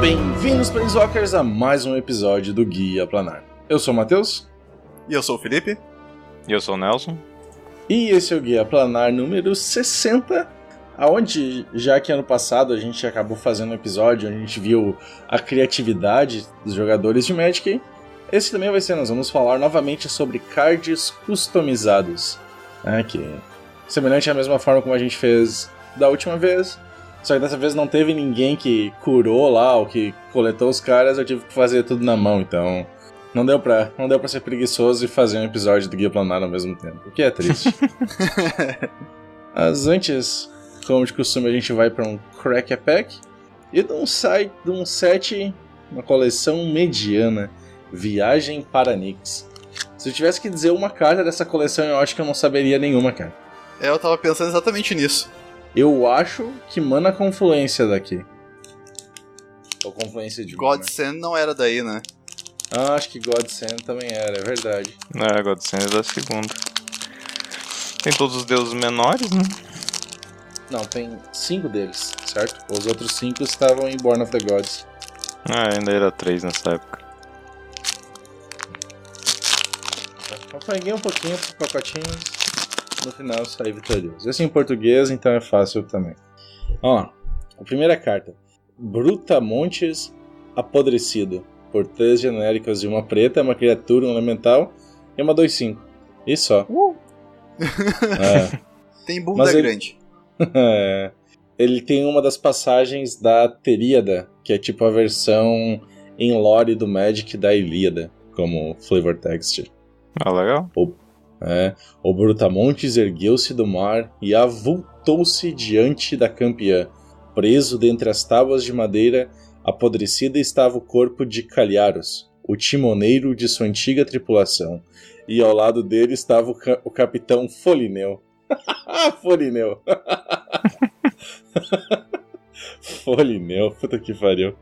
Bem-vindos, Planeswalkers, a mais um episódio do Guia Planar. Eu sou o Matheus. E eu sou o Felipe. E eu sou o Nelson. E esse é o Guia Planar número 60, onde, já que ano passado a gente acabou fazendo um episódio onde a gente viu a criatividade dos jogadores de Magic, esse também vai ser, nós vamos falar novamente sobre cards customizados, que é semelhante à mesma forma como a gente fez da última vez, só que dessa vez não teve ninguém que curou lá ou que coletou os caras, eu tive que fazer tudo na mão, então não deu pra ser preguiçoso e fazer um episódio do Guia Planar ao mesmo tempo, o que é triste. Mas antes, como de costume, a gente vai para um Crack a Pack e de um set, uma coleção mediana, Viagem para Nix. Se eu tivesse que dizer uma carta dessa coleção, eu acho que eu não saberia nenhuma, cara. Eu tava pensando exatamente nisso. Eu acho que Mana Confluência daqui. Ou Confluência de Mana. Godsend não era daí, né? Ah, acho que Godsend também era, é verdade. Godsend é da segunda. Tem todos os deuses menores, né? Não, tem 5 deles, certo? Os outros 5 estavam em Born of the Gods. Ainda era 3 nessa época. Eu peguei um pouquinho dos pacotinhos, no final saí vitorioso. Esse é em português, então é fácil também. Ó, a primeira carta. Brutamontes Apodrecido. Por 3 genéricas e uma preta, uma criatura, um elemental e uma 2/5. E só. Tem bunda grande. Ele tem uma das passagens da Teríada, que é tipo a versão em lore do Magic da Ilíada, como flavor text. Legal. O Brutamontes ergueu-se do mar e avultou-se diante da campeã. Preso dentre as tábuas de madeira, apodrecida estava o corpo de Calharos, o timoneiro de sua antiga tripulação, e ao lado dele estava o capitão Folineu. Folineu. Folineu, puta que pariu.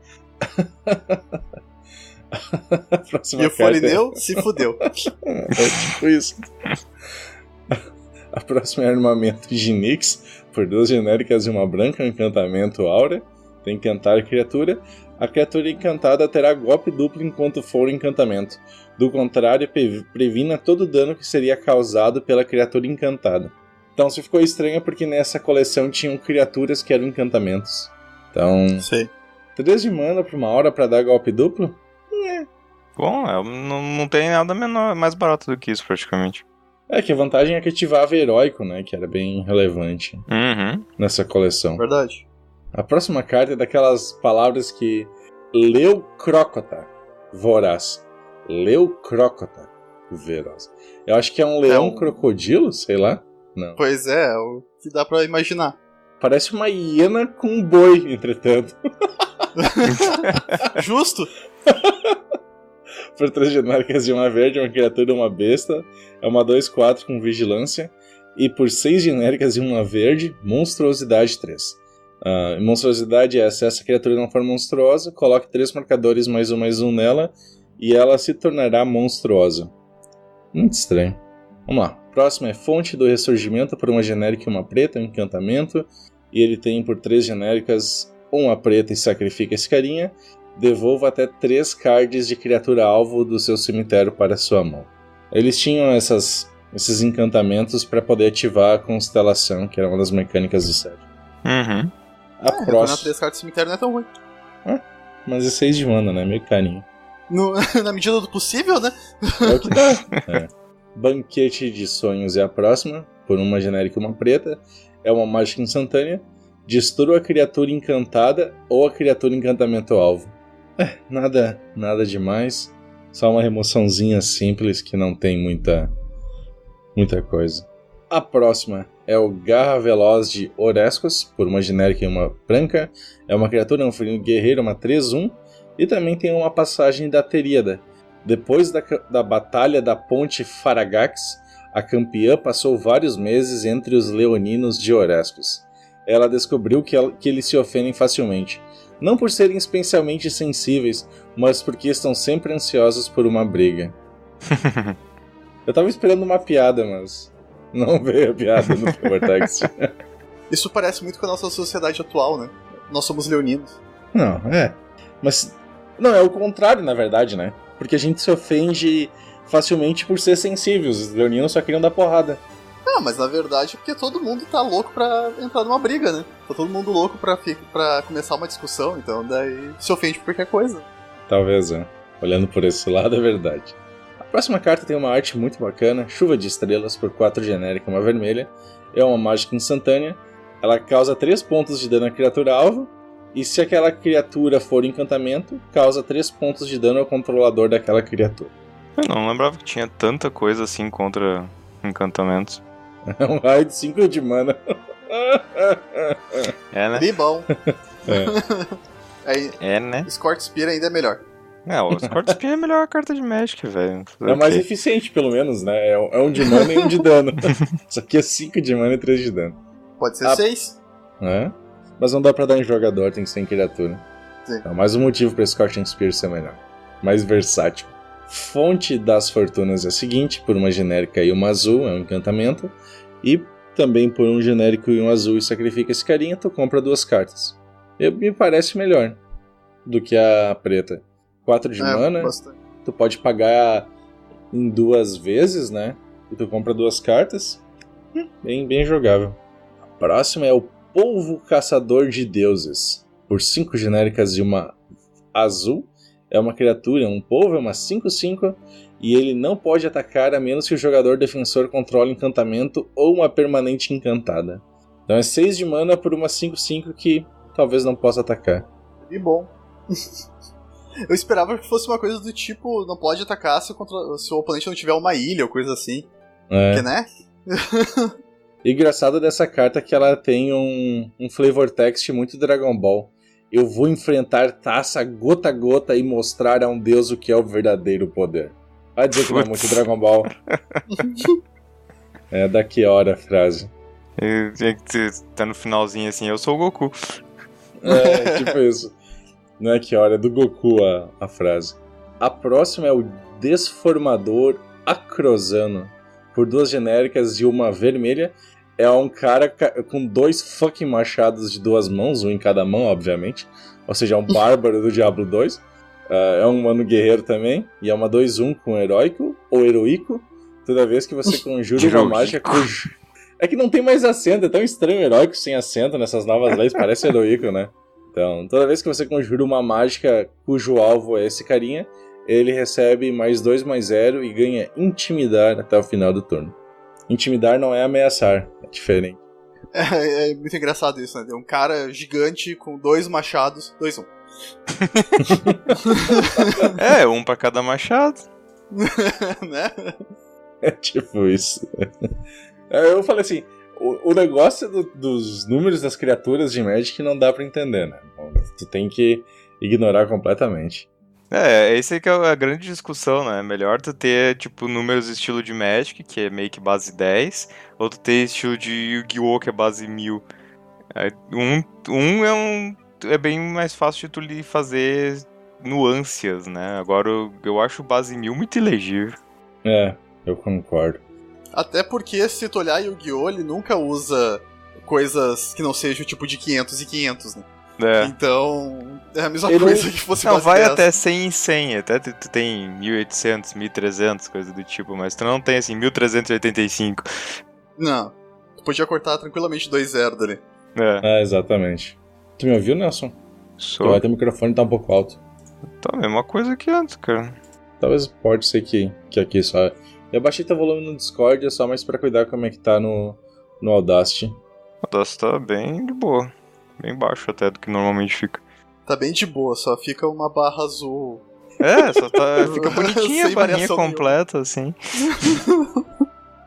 E o Folineu se fudeu. É tipo isso. A próxima é Armamento de Nix, por 2 genéricas e uma branca, encantamento aura. Tem encantar criatura. A criatura encantada terá golpe duplo enquanto for encantamento. Do contrário, previna todo o dano que seria causado pela criatura encantada. Então, se ficou estranho é porque nessa coleção tinham criaturas que eram encantamentos. Então, sei. 3 de mana por 1 hora pra dar golpe duplo? Bom, não tem nada mais barato do que isso, praticamente. Que a vantagem é que ativava heróico, né? Que era bem relevante nessa coleção. Verdade. A próxima carta é daquelas palavras que... Leucrócota. Voraz. Leucrócota. Veroz. Eu acho que é um leão crocodilo, sei lá. Não. Pois é, o que dá pra imaginar. Parece uma hiena com um boi, entretanto. Justo. Por 3 genéricas de uma verde, uma criatura e uma besta. É uma 2/4 com vigilância. E por 6 genéricas e uma verde, monstruosidade 3. Monstruosidade é se essa criatura não for monstruosa, coloque 3 marcadores +1/+1 nela e ela se tornará monstruosa. Muito estranho. Vamos lá. Próximo é Fonte do Ressurgimento por 1 genérica e uma preta, um encantamento. E ele tem por 3 genéricas uma preta e sacrifica esse carinha. Devolva até 3 cards de criatura alvo do seu cemitério para sua mão. Eles tinham esses encantamentos para poder ativar a constelação, que era uma das mecânicas do set. A próxima... 3 cartas do cemitério não é tão ruim. Mas é 6 de mana, né? Meio carinho. Na medida do possível, né? É o que dá. Banquete de Sonhos é a próxima, por 1 genérica e uma preta. É uma mágica instantânea. Destrua a criatura encantada ou a criatura encantamento alvo. Nada demais. Só uma remoçãozinha simples que não tem muita coisa. A próxima é o Garra Veloz de Oreskos, por 1 genérica e uma branca. É uma criatura, um felino guerreiro, uma 3/1. E também tem uma passagem da Teríada. Depois da Batalha da Ponte Faragax, a campeã passou vários meses entre os leoninos de Oreskos. Ela descobriu que eles se ofendem facilmente. Não por serem especialmente sensíveis, mas porque estão sempre ansiosos por uma briga. Eu tava esperando uma piada, mas Não veio a piada no Vortex. Isso parece muito com a nossa sociedade atual, né? Nós somos leoninos. Não, Mas. Não, é o contrário, na verdade, né? Porque a gente se ofende facilmente por ser sensível. Os leoninos só queriam dar porrada. Ah, mas na verdade é porque todo mundo tá louco pra entrar numa briga, né? Tá todo mundo louco pra começar uma discussão, então daí se ofende por qualquer coisa. Talvez, olhando por esse lado, é verdade. A próxima carta tem uma arte muito bacana, Chuva de Estrelas, por 4 genérica, uma vermelha. É uma mágica instantânea. Ela causa 3 pontos de dano à criatura alvo. E se aquela criatura for encantamento, causa 3 pontos de dano ao controlador daquela criatura. Eu não lembrava que tinha tanta coisa assim contra encantamentos. É um raio de 5 de mana. É, né? Tribão. É, né? Escort Spear ainda é melhor. O Escort Spear é a melhor carta de Magic, velho. É mais eficiente, pelo menos, né? É um de mana e um de dano. Isso aqui é 5 de mana e 3 de dano. Pode ser 6. Mas não dá pra dar em jogador, tem que ser em criatura. Sim. Então, mais um motivo pra Scorching Spear ser melhor. Mais versátil. Fonte das Fortunas é a seguinte, por uma genérica e uma azul, é um encantamento. E também por um genérico e um azul e sacrifica esse carinha, tu compra 2 cartas. Me parece melhor do que a preta. 4 de mana, bastante. Tu pode pagar em 2 vezes, né? E tu compra 2 cartas. Bem jogável. A próxima é o Polvo Caçador de Deuses. Por 5 genéricas e uma azul. É uma criatura, um polvo, é uma 5/5. E ele não pode atacar a menos que o jogador defensor controle encantamento ou uma permanente encantada. Então é 6 de mana por uma 5/5 que talvez não possa atacar. E bom. Eu esperava que fosse uma coisa do tipo, não pode atacar se o oponente não tiver uma ilha ou coisa assim. Porque, né? E engraçado dessa carta é que ela tem um flavor text muito Dragon Ball. Eu vou enfrentar Taça gota a gota e mostrar a um deus o que é o verdadeiro poder. Vai dizer que não é muito Dragon Ball. É daqui a hora a frase. Tá no finalzinho assim, eu sou o Goku. É, tipo isso. Não é que hora, é do Goku a frase. A próxima é o Desformador Acrosano. Por 2 genéricas e uma vermelha. É um cara com 2 fucking machados de 2 mãos, um em cada mão, obviamente. Ou seja, é um bárbaro do Diablo 2. É um mano guerreiro também. E é uma 2/1 com heróico ou heroico. Toda vez que você conjura uma mágica É que não tem mais acento, é tão estranho heróico sem acento nessas novas leis, parece heroico, né? Então, toda vez que você conjura uma mágica cujo alvo é esse carinha, ele recebe mais 2/0 e ganha Intimidar até o final do turno. Intimidar não é ameaçar, é diferente. É muito engraçado isso, né? É um cara gigante com 2 machados, 2/1. Um pra cada machado. Né? É tipo isso. Eu falei assim, o negócio dos números das criaturas de Magic não dá pra entender, né? Tu tem que ignorar completamente. Esse aí que é a grande discussão, né? É melhor tu ter, tipo, números estilo de Magic, que é meio que base 10, ou tu ter estilo de Yu-Gi-Oh!, que é base 1000. É bem mais fácil de tu fazer nuances, né? Agora eu acho base 1000 muito ilegível. Eu concordo. Até porque, se tu olhar Yu-Gi-Oh!, ele nunca usa coisas que não sejam tipo de 500 e 500, né? Então, é a mesma coisa que fosse base 10. Vai até 100 e 100, até tu tem 1800, 1300, coisa do tipo, mas tu não tem assim, 1385. Não, tu podia cortar tranquilamente 2/0 dali. Exatamente. Tu me ouviu, Nelson? Teu microfone tá um pouco alto. Tá a mesma coisa que antes, cara. Talvez pode ser que aqui só... Eu baixei teu volume no Discord, é só mais pra cuidar como é que tá no Audacity. O Audacity tá bem de boa. Bem baixo até do que normalmente fica. Tá bem de boa, só fica uma barra azul. Só fica bonitinha a barrinha completa, assim.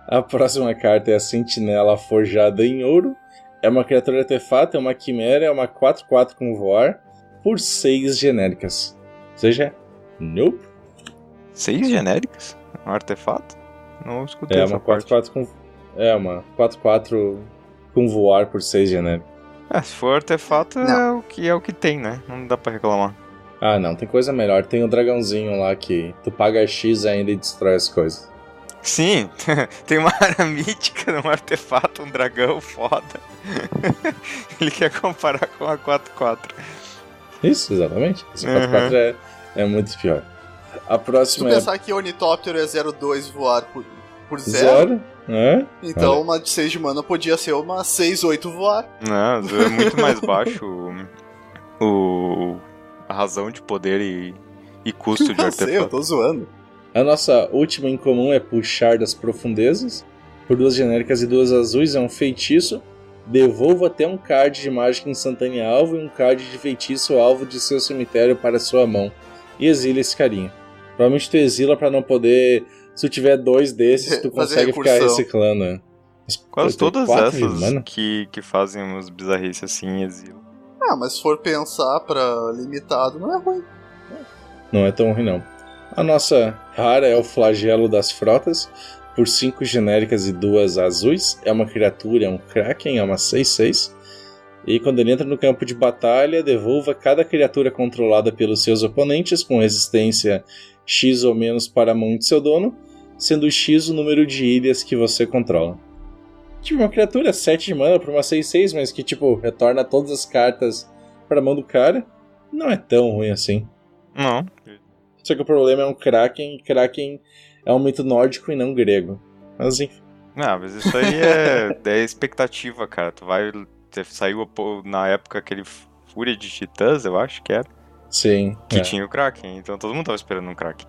A próxima carta é a Sentinela Forjada em Ouro. É uma criatura artefato, é uma quimera, é uma 4/4 com voar, por 6 genéricas. Ou seja, nope. 6 genéricas? Um artefato? Não escutei essa uma parte. 4/4 com... uma 4/4 com voar por 6 genéricas. Se for artefato, é o que tem, né? Não dá pra reclamar. Não, tem coisa melhor. Tem o dragãozinho lá que tu paga X ainda e destrói as coisas. Sim, tem uma área mítica, um artefato, um dragão foda. Ele quer comparar com a 4-4. Isso, exatamente. Esse 4-4 é muito pior. A próxima Se tu pensar que o Ornitóptero é 0-2 voar por 0, então uma de 6 de mana podia ser uma 6-8 voar. Não, é muito mais baixo a razão de poder e custo de artefato. Eu tô zoando. A nossa última em comum é Puxar das Profundezas. Por 2 genéricas e 2 azuis, é um feitiço. Devolva até um card de mágica instantânea alvo e um card de feitiço alvo de seu cemitério para sua mão. E exila esse carinha. Provavelmente tu exila pra não poder... Se tu tiver 2 desses, tu consegue ficar reciclando. Né? Quase todas essas que fazem umas bizarrices assim, exila. Mas se for pensar pra limitado, não é ruim. Não é tão ruim, não. A nossa rara é o Flagelo das Frotas. Por 5 genéricas e 2 azuis. É uma criatura, é um Kraken, é uma 6/6. E quando ele entra no campo de batalha, devolva cada criatura controlada pelos seus oponentes com resistência X ou menos para a mão de seu dono, sendo X o número de ilhas que você controla. Tipo, uma criatura 7 de mana por uma 6/6, mas que tipo, retorna todas as cartas para a mão do cara. Não é tão ruim assim. Não. Só que o problema é um Kraken, e Kraken é um mito nórdico e não grego. Mas enfim. Não, mas isso aí é expectativa, cara. Tu vai... Saiu na época aquele Fúria de Titãs, eu acho que era. Sim. Que tinha o Kraken, então todo mundo tava esperando um Kraken.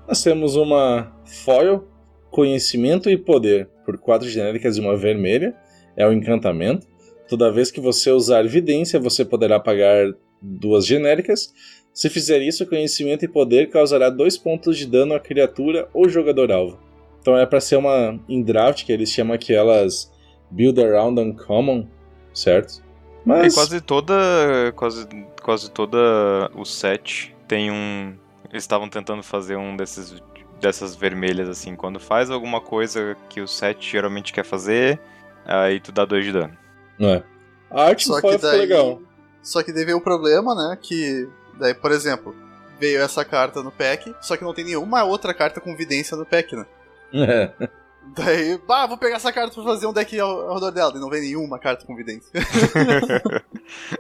Nós temos uma foil, Conhecimento e Poder, por 4 genéricas e uma vermelha. É o encantamento. Toda vez que você usar Evidência, você poderá pagar 2 genéricas. Se fizer isso, Conhecimento e Poder causará 2 pontos de dano à criatura ou jogador alvo. Então é pra ser uma em draft, que eles chamam aquelas Build Around Uncommon, certo? Mas... quase toda o set tem um... Eles estavam tentando fazer um dessas vermelhas, assim. Quando faz alguma coisa que o set geralmente quer fazer, aí tu dá 2 de dano. A arte do foil ficou legal. Só que daí veio o problema, né? Que daí, por exemplo, veio essa carta no pack, só que não tem nenhuma outra carta com vidência no pack, né? Daí, vou pegar essa carta pra fazer um deck ao redor dela. E não vem nenhuma carta com vidência.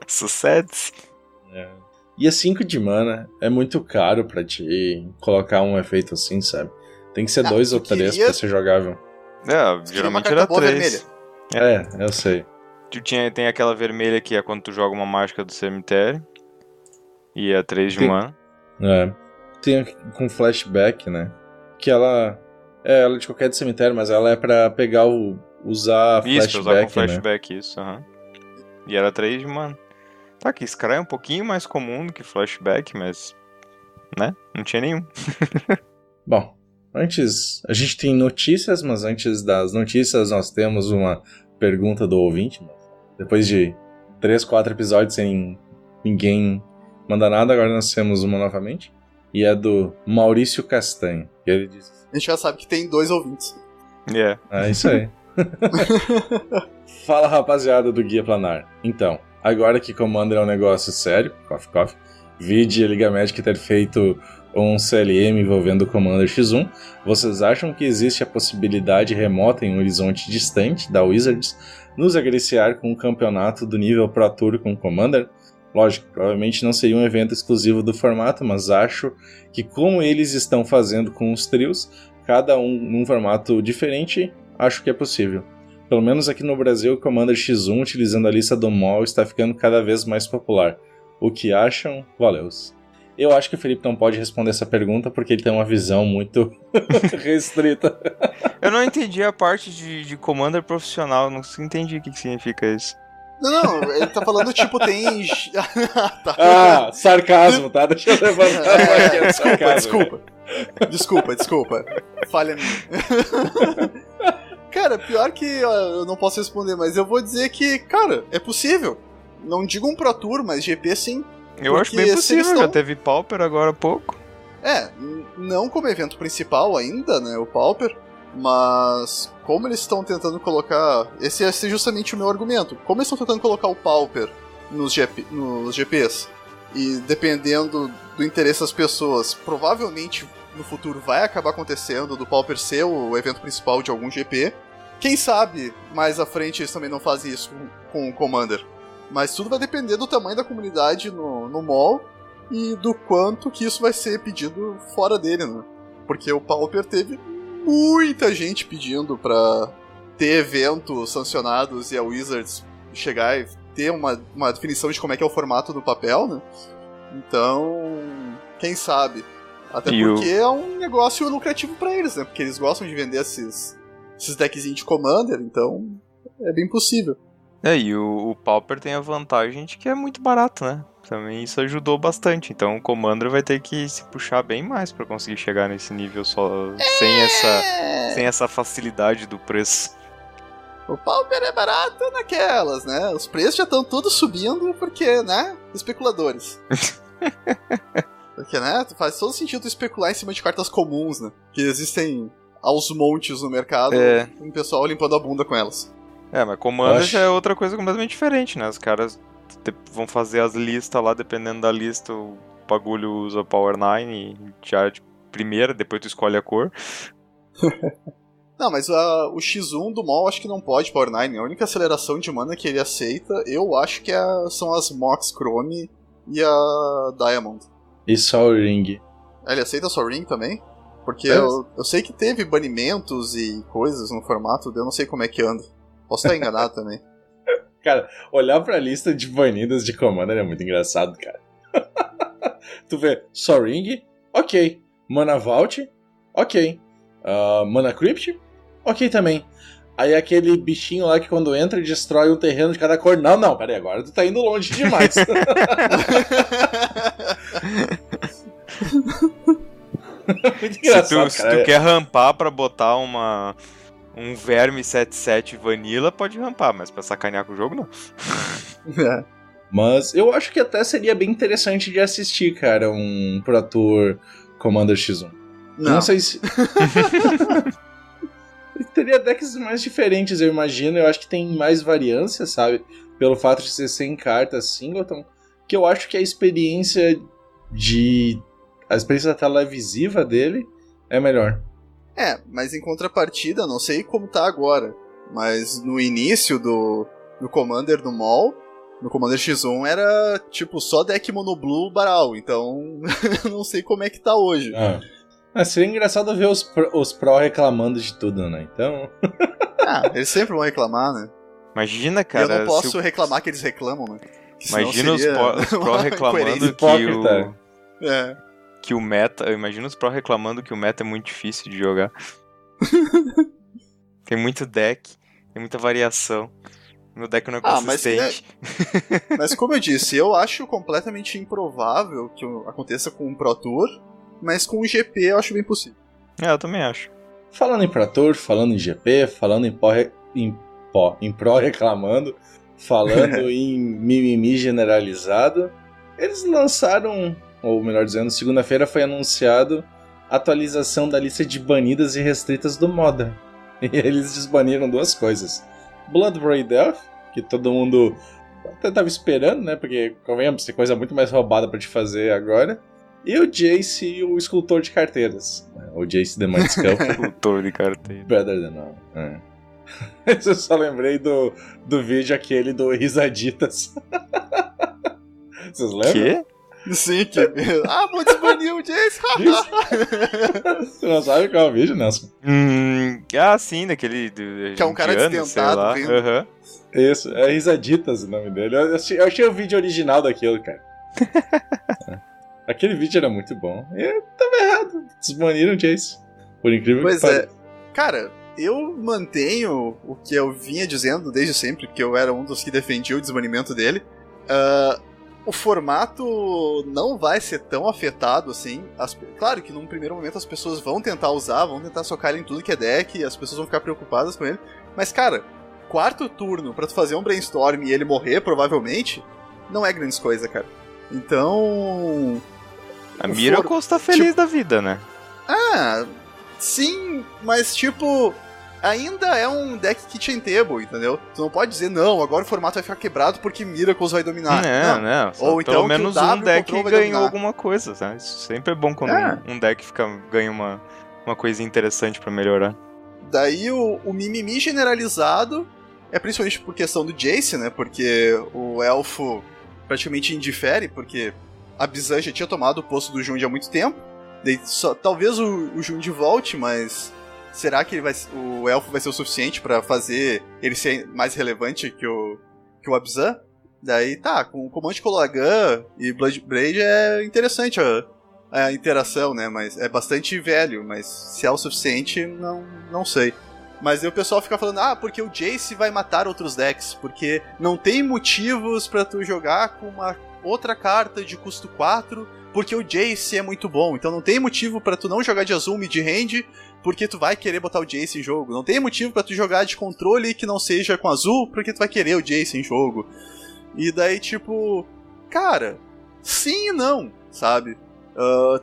Sucedes. E a 5 de mana é muito caro pra te colocar um efeito assim, sabe? Tem que ser 2 ou 3 pra ser jogável. Geralmente era 3. Eu sei. Tem aquela vermelha que é quando tu joga uma mágica do cemitério. E é 3 de mana. Tem com flashback, né? Que ela é de qualquer cemitério, mas ela é pra pegar usar flashback, isso, usar com flashback, né? Isso, E era 3 de mana. Tá, que Scry é um pouquinho mais comum do que flashback, mas... né? Não tinha nenhum. Bom, antes... A gente tem notícias, mas antes das notícias nós temos uma pergunta do ouvinte. Depois de 3, 4 episódios sem ninguém mandar nada, agora nós temos uma novamente. E é do Maurício Castanho. E ele diz... A gente já sabe que tem 2 ouvintes. É isso aí. Fala, rapaziada do Guia Planar. Então, agora que Commander é um negócio sério, vide a Liga Magic ter feito um CLM envolvendo o Commander X1, vocês acham que existe a possibilidade remota em um horizonte distante da Wizards nos agraciar com um campeonato do nível Pro Tour com Commander? Lógico, provavelmente não seria um evento exclusivo do formato, mas acho que como eles estão fazendo com os trios, cada um num formato diferente, acho que é possível. Pelo menos aqui no Brasil, o Commander X1, utilizando a lista do MOL, está ficando cada vez mais popular. O que acham? Valeus. Eu acho que o Felipe não pode responder essa pergunta porque ele tem uma visão muito restrita. Eu não entendi a parte de Commander profissional, não entendi o que significa isso. Não, ele tá falando tipo, tem... tá. Sarcasmo, tá? Deixa eu levantar Desculpa. Falha minha. Cara, pior que eu não posso responder, mas eu vou dizer que, cara, é possível. Não digo um Pro Tour, mas GP sim. Eu acho bem possível, já teve Pauper agora há pouco. Não como evento principal ainda, né, o Pauper, mas como eles estão tentando colocar... Esse é justamente o meu argumento. Como eles estão tentando colocar o Pauper nos GPs, e dependendo do interesse das pessoas, provavelmente no futuro vai acabar acontecendo, do Pauper ser o evento principal de algum GP. Quem sabe mais à frente eles também não fazem isso com o Commander. Mas tudo vai depender do tamanho da comunidade no mall e do quanto que isso vai ser pedido fora dele, né? Porque o Pauper teve muita gente pedindo pra ter eventos sancionados e a Wizards chegar e ter uma definição de como é que é o formato do papel, né? Então, quem sabe? Até porque é um negócio lucrativo pra eles, né? Porque eles gostam de vender esses deckzinhos de Commander, então é bem possível. E o Pauper tem a vantagem de que é muito barato, né? Também isso ajudou bastante. Então o Commander vai ter que se puxar bem mais pra conseguir chegar nesse nível só sem essa facilidade do preço. O Pauper é barato naquelas, né? Os preços já estão todos subindo porque, né? Especuladores. Porque, né? Faz todo sentido especular em cima de cartas comuns, né? Que existem aos montes no mercado, com o pessoal limpando a bunda com elas. Mas Commander já é outra coisa completamente diferente, né? Os caras vão fazer as listas lá, dependendo da lista, o bagulho usa Power 9 e já de primeira, depois tu escolhe a cor. Não, mas o X1 do Mall acho que não pode Power 9. A única aceleração de mana que ele aceita, eu acho que são as Mox Chrome e a Diamond. E Sol Ring. Ele aceita Sol Ring também? Porque eu sei que teve banimentos e coisas no formato, eu não sei como é que anda. Posso estar enganado também. Cara, olhar pra lista de banidas de Commander é muito engraçado, cara. Tu vê Sol Ring, ok. Mana Vault, ok. Mana Crypt, ok também. Aí aquele bichinho lá que quando entra destrói um terreno de cada cor. Não, peraí, agora tu tá indo longe demais. Muito engraçado, se tu quer rampar pra botar um verme 7/7 vanilla, pode rampar, mas pra sacanear com o jogo, não. Mas eu acho que até seria bem interessante de assistir, cara, um Pro Tour Commander X1. Não sei se... Teria decks mais diferentes, eu imagino. Eu acho que tem mais variância, sabe? Pelo fato de ser 100 cartas singleton. Que eu acho que a experiência da tela visiva dele é melhor. Mas em contrapartida, não sei como tá agora, mas no início do Commander do Mall, no Commander X1 era tipo só deck monoblue Baral, então não sei como é que tá hoje. Seria engraçado ver os pró reclamando de tudo, né? Então... eles sempre vão reclamar, né? Imagina, cara... Eu não posso reclamar que eles reclamam, né? Imagina os pró reclamando que o meta... Imagina os pró reclamando que o meta é muito difícil de jogar. Tem muito deck, tem muita variação. Meu deck não é consistente. Mas como eu disse, eu acho completamente improvável que aconteça com um Pro Tour, mas com o GP eu acho bem possível. Eu também acho. Falando em Pro Tour, falando em GP, falando em Pro reclamando, falando em mimimi generalizado, eles lançaram, ou melhor dizendo, segunda-feira foi anunciado a atualização da lista de banidas e restritas do Modern. E eles desbaniram duas coisas. Blood Braid Elf, que todo mundo até tava esperando, né? Porque, convenhamos, tem coisa muito mais roubada pra te fazer agora. E o Jace, o escultor de carteiras. O Jace the Mind Sculptor. Escultor de carteiras. Better than all. Eu só lembrei do vídeo aquele do Risaditas. Vocês lembram? Quê? Sim, que... vou desbanir o Jace. Você não sabe qual é o vídeo, Nelson? Sim, daquele... Que é um cara destentado. Isso, é Risaditas o nome dele. Eu achei o vídeo original daquilo, cara. Aquele vídeo era muito bom. Eu tava errado. Desbaniram o Jace. Por incrível que pareça. Cara, eu mantenho o que eu vinha dizendo desde sempre, porque eu era um dos que defendia o desbanimento dele. O formato não vai ser tão afetado assim. Claro que num primeiro momento as pessoas vão tentar usar, vão tentar socar ele em tudo que é deck, as pessoas vão ficar preocupadas com ele. Mas, cara, quarto turno pra tu fazer um brainstorm e ele morrer, provavelmente, não é grande coisa, cara. Então... A Miracle tá feliz da vida, né? Sim, mas tipo... ainda é um deck kitchen table, entendeu? Tu não pode dizer, não, agora o formato vai ficar quebrado porque Miracles vai dominar. Não. Ou então pelo menos um deck ganhou alguma coisa, sabe? Isso sempre é bom quando um deck ganha uma coisa interessante pra melhorar. Daí o mimimi generalizado é principalmente por questão do Jace, né? Porque o elfo praticamente indifere, porque a Bizan já tinha tomado o posto do Jund há muito tempo. Daí talvez o Jund volte, mas será que o elfo vai ser o suficiente pra fazer ele ser mais relevante que o Abzan? Daí tá, com o comando de Coloragan e Bloodbraid é interessante a interação, né? Mas é bastante velho, mas se é o suficiente, não sei. Mas aí o pessoal fica falando, porque o Jace vai matar outros decks, porque não tem motivos pra tu jogar com uma outra carta de custo 4, porque o Jace é muito bom. Então não tem motivo pra tu não jogar de azul mid-range, porque tu vai querer botar o Jace em jogo. Não tem motivo pra tu jogar de controle que não seja com azul, porque tu vai querer o Jace em jogo. E daí, tipo, cara, sim e não, sabe?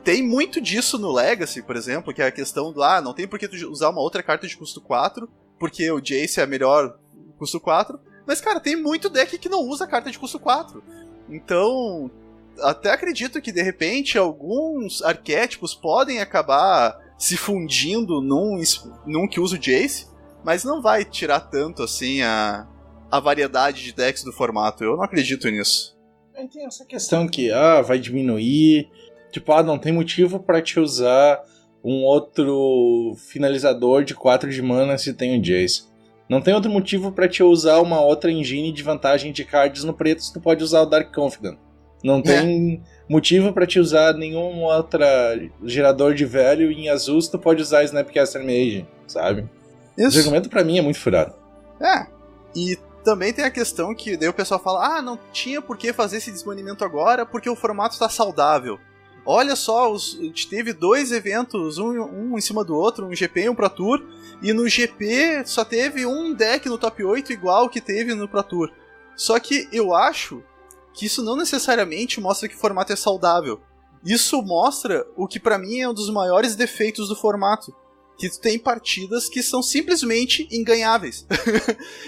Tem muito disso no Legacy, por exemplo, que é a questão do, não tem por que tu usar uma outra carta de custo 4, porque o Jace é a melhor custo 4, mas, cara, tem muito deck que não usa carta de custo 4. Então, até acredito que, de repente, alguns arquétipos podem acabar se fundindo num que usa o Jace, mas não vai tirar tanto, assim, a variedade de decks do formato. Eu não acredito nisso. Tem essa questão que, vai diminuir... Tipo, não tem motivo pra te usar um outro finalizador de 4 de mana se tem o Jace. Não tem outro motivo pra te usar uma outra engine de vantagem de cards no preto se tu pode usar o Dark Confidant. Não tem motivo pra te usar nenhum outro gerador de velho em azul se tu pode usar Snapcaster Mage, sabe? Isso. Esse argumento pra mim é muito furado. E também tem a questão que daí o pessoal fala, não tinha por que fazer esse desbanimento agora porque o formato tá saudável. Olha só, teve 2 eventos, um em cima do outro, um GP e um Pro Tour, e no GP só teve um deck no top 8 igual que teve no Pro Tour. Só que eu acho que isso não necessariamente mostra que o formato é saudável. Isso mostra o que pra mim é um dos maiores defeitos do formato. Que tu tem partidas que são simplesmente inganháveis.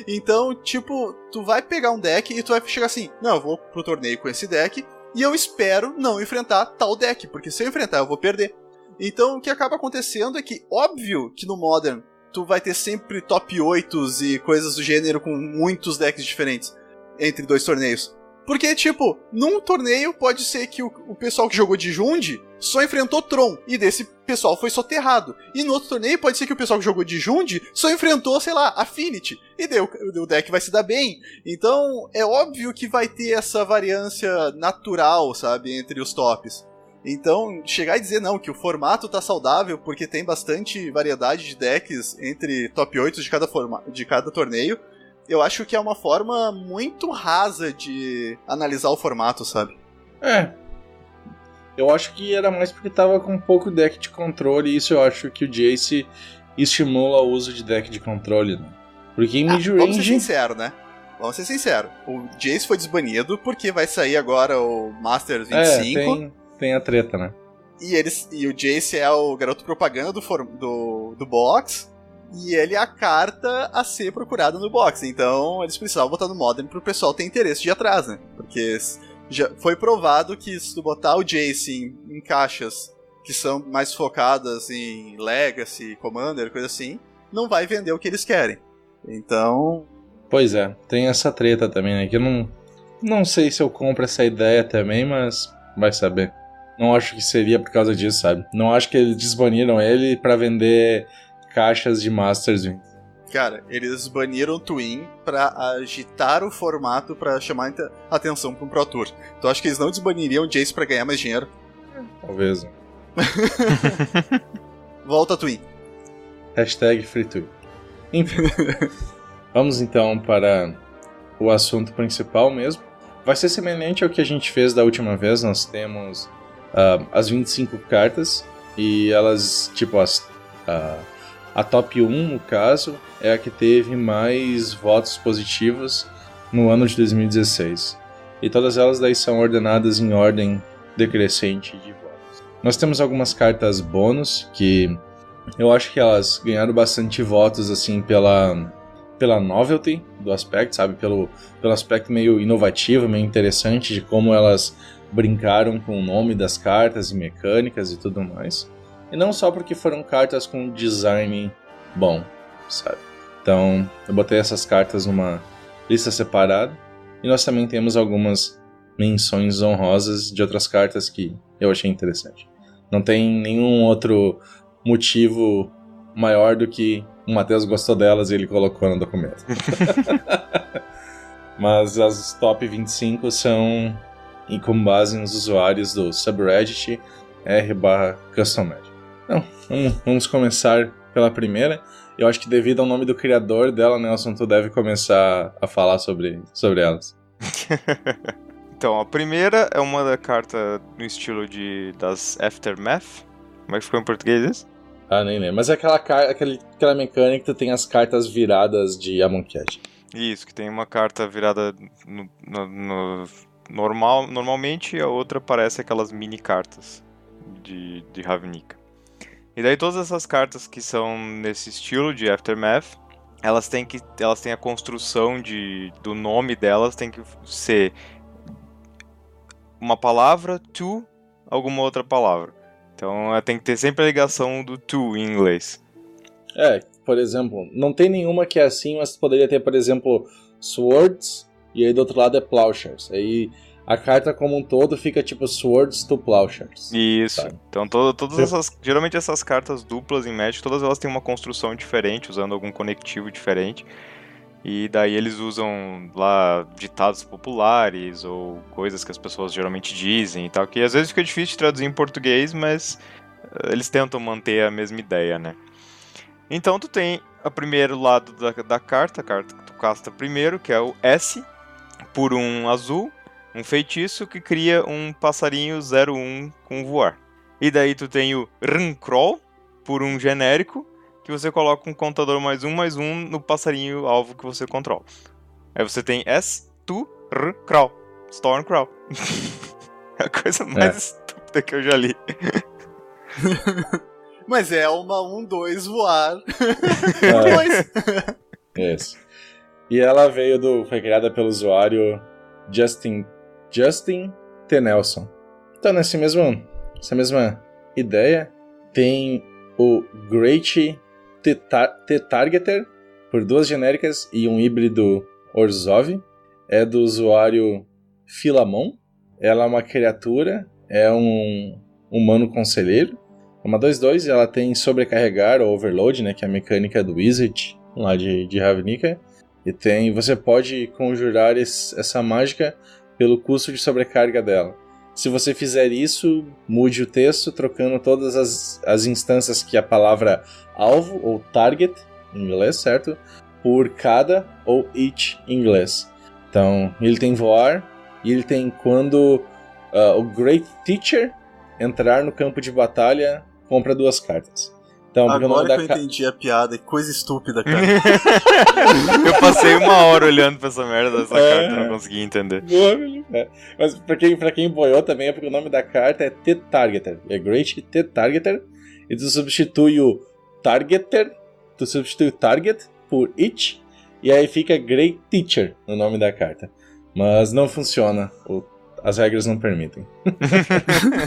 Então, tipo, tu vai pegar um deck e tu vai chegar assim, não, eu vou pro torneio com esse deck, e eu espero não enfrentar tal deck, porque se eu enfrentar eu vou perder. Então o que acaba acontecendo é que, óbvio que no Modern tu vai ter sempre top 8s e coisas do gênero com muitos decks diferentes entre 2 torneios. Porque, tipo, num torneio pode ser que o pessoal que jogou de Jund só enfrentou Tron, e desse pessoal foi soterrado. E no outro torneio pode ser que o pessoal que jogou de Jund só enfrentou, sei lá, Affinity, e daí o deck vai se dar bem. Então, é óbvio que vai ter essa variância natural, sabe, entre os tops. Então, chegar e dizer, não, que o formato tá saudável porque tem bastante variedade de decks entre top 8 de cada torneio, eu acho que é uma forma muito rasa de analisar o formato, sabe? Eu acho que era mais porque tava com pouco deck de controle, e isso eu acho que o Jace estimula o uso de deck de controle, né? Porque em mid-range... Vamos ser sinceros, né? Vamos ser sinceros. O Jace foi desbanido porque vai sair agora o Masters 25. Tem a treta, né? E o Jace é o garoto propaganda do box... E ele é a carta a ser procurada no box. Então eles precisavam botar no Modern pro pessoal ter interesse de ir atrás, né? Porque já foi provado que se tu botar o Jace em caixas que são mais focadas em Legacy, Commander, coisa assim, não vai vender o que eles querem. Então... Pois é, tem essa treta também, né? Que eu não sei se eu compro essa ideia também, mas vai saber. Não acho que seria por causa disso, sabe? Não acho que eles desbaniram ele pra vender... caixas de Masters 20. Cara, eles baniram o Twin pra agitar o formato pra chamar atenção pra um Pro Tour. Tu acha que eles não desbaniriam o Jace pra ganhar mais dinheiro? Talvez. Volta, Twin. #FreeTwin. Enfim. Vamos então para o assunto principal mesmo. Vai ser semelhante ao que a gente fez da última vez. Nós temos as 25 cartas e elas, tipo, a top 1, no caso, é a que teve mais votos positivos no ano de 2016. E todas elas daí são ordenadas em ordem decrescente de votos. Nós temos algumas cartas bônus que Eu acho que elas ganharam bastante votos, assim, pela novelty do aspecto, sabe? Pelo aspecto meio inovativo, meio interessante de como elas brincaram com o nome das cartas e mecânicas e tudo mais. E não só porque foram cartas com design bom, sabe? Então, eu botei essas cartas numa lista separada. E nós também temos algumas menções honrosas de outras cartas que eu achei interessante. Não tem nenhum outro motivo maior do que o Matheus gostou delas e ele colocou no documento. Mas as top 25 são com base nos usuários do subreddit r/custom. Então, vamos começar pela primeira. Eu acho que devido ao nome do criador dela, Nelson, tu deve começar a falar sobre elas. Então, a primeira é uma carta no estilo das Aftermath. Como é que ficou em português isso? Ah, nem lembro. Mas é aquela mecânica que tu tem as cartas viradas de Amonkhet. Isso, que tem uma carta virada no normalmente, a outra parece aquelas mini cartas de Ravnica. E daí todas essas cartas que são nesse estilo de Aftermath, elas têm a construção do nome delas tem que ser uma palavra to alguma outra palavra. Então tem que ter sempre a ligação do to em inglês. Por exemplo, não tem nenhuma que é assim, mas poderia ter, por exemplo, swords, e aí do outro lado é plowshares. Aí a carta como um todo fica tipo swords to plowshares. Isso. Sabe? Então geralmente essas cartas duplas em Magic, todas elas têm uma construção diferente, usando algum conectivo diferente. E daí eles usam lá ditados populares ou coisas que as pessoas geralmente dizem e tal, que às vezes fica difícil de traduzir em português, mas eles tentam manter a mesma ideia, né? Então tu tem o primeiro lado da carta, a carta que tu casta primeiro, que é o S, por um azul, um feitiço que cria um passarinho 01 com voar. E daí tu tem o Runcrawl, por um genérico, que você coloca um contador +1/+1 no passarinho alvo que você controla. Aí você tem S-Tu-R-Crawl, Stormcrawl. É a coisa mais estúpida que eu já li. Mas é uma 1-2 voar. Isso. E ela foi criada pelo usuário Justin T. Nelson. Então, nessa mesma ideia, tem o Great T-Targeter, por 2 genéricas e um híbrido Orzhov. É do usuário Philamon. Ela é uma criatura, é um humano conselheiro. Uma 2/2, ela tem sobrecarregar ou overload, né, que é a mecânica do Wizard lá de Ravnica. E você pode conjurar essa mágica pelo custo de sobrecarga dela. Se você fizer isso, mude o texto, trocando todas as instâncias que a palavra alvo, ou target, em inglês, certo? Por cada, ou each, em inglês. Então, ele tem voar, e ele tem quando o Great Teacher entrar no campo de batalha, compra 2 cartas. Então, agora que eu entendi a piada, que coisa estúpida, cara. Eu passei 1 hora olhando pra essa merda dessa carta e não consegui entender. Mas pra quem boiou também é porque o nome da carta é T-Targeter. É Great T-Targeter. E tu substitui o Targeter, tu substitui o Target por It, e aí fica Great Teacher no nome da carta. Mas não funciona. As regras não permitem.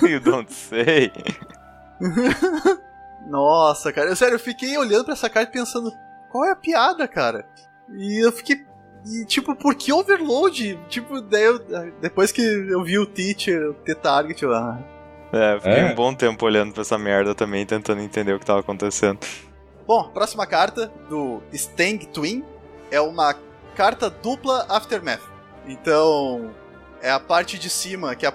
You don't say. Nossa, cara, eu fiquei olhando pra essa carta pensando, qual é a piada, cara? E eu fiquei, por que overload? Depois que eu vi o Teacher, o T-Target lá. Eu fiquei um bom tempo olhando pra essa merda também, tentando entender o que tava acontecendo. Bom, próxima carta, do Stang Twin, é uma carta dupla Aftermath. Então, é a parte de cima, que é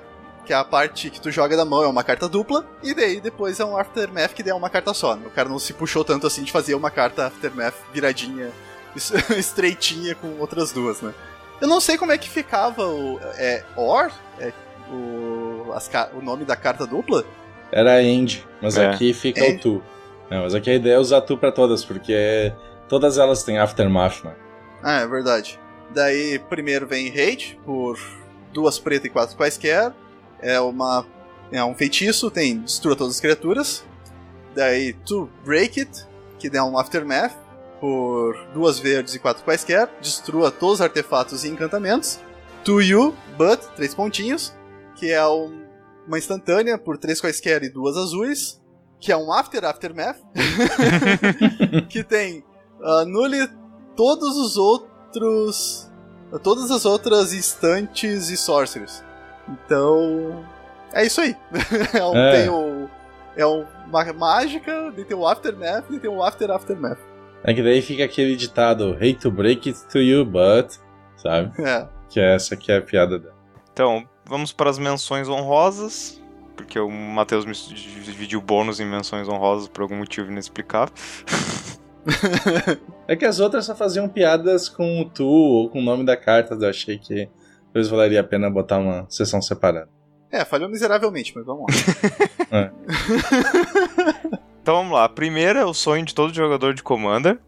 a parte que tu joga da mão, é uma carta dupla, e daí depois é um Aftermath que é uma carta só. O cara não se puxou tanto assim de fazer uma carta Aftermath viradinha, estreitinha com outras 2, né? Eu não sei como é que ficava o nome da carta dupla. Era End, mas aqui fica o Tu. Não, mas aqui a ideia é usar Tu pra todas, porque todas elas têm Aftermath, né? Ah, é verdade. Daí primeiro vem Hate, por 2 pretas e 4 quaisquer. É um feitiço, tem destrua todas as criaturas. Daí, To Break It, que dá um Aftermath, por 2 verdes e 4 quaisquer. Destrua todos os artefatos e encantamentos. To You, But, 3 pontinhos, que é uma instantânea por 3 quaisquer e 2 azuis, que é um Aftermath, que tem anule todos os outros... todas as outras instantes e sorceries. Então, é isso aí. Tem uma mágica, tem o Aftermath e tem o Aftermath. É que daí fica aquele ditado, hate to break it to you, but... Sabe? Que essa que é a piada dela. Então, vamos para as menções honrosas, porque o Matheus me dividiu bônus em menções honrosas por algum motivo inexplicável. É que as outras só faziam piadas com o tu ou com o nome da carta, eu achei que talvez valeria a pena botar uma sessão separada. Falhou miseravelmente, mas vamos lá. Então vamos lá. A primeira é o sonho de todo jogador de Commander.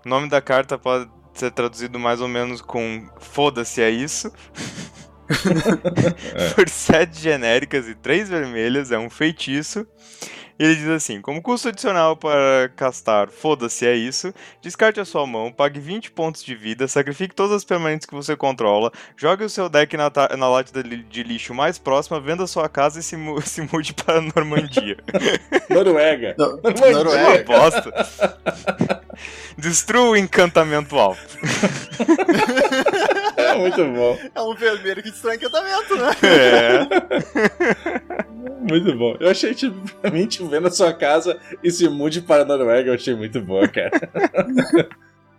O nome da carta pode ser traduzido mais ou menos com foda-se, é isso. Por 7 genéricas e 3 vermelhas, é um feitiço. E ele diz assim: como custo adicional para castar foda-se, é isso, descarte a sua mão, pague 20 pontos de vida, sacrifique todas as permanentes que você controla, jogue o seu deck na lata de lixo mais próxima, venda sua casa e se mude para a Normandia. Noruega. Noruega. Uma bosta. Destrua o encantamento alto. É muito bom. É um vermelho que destrói encantamento, né? Muito bom. Eu achei, pra mim, vendo a sua casa e se mude para a Noruega, eu achei muito boa, cara.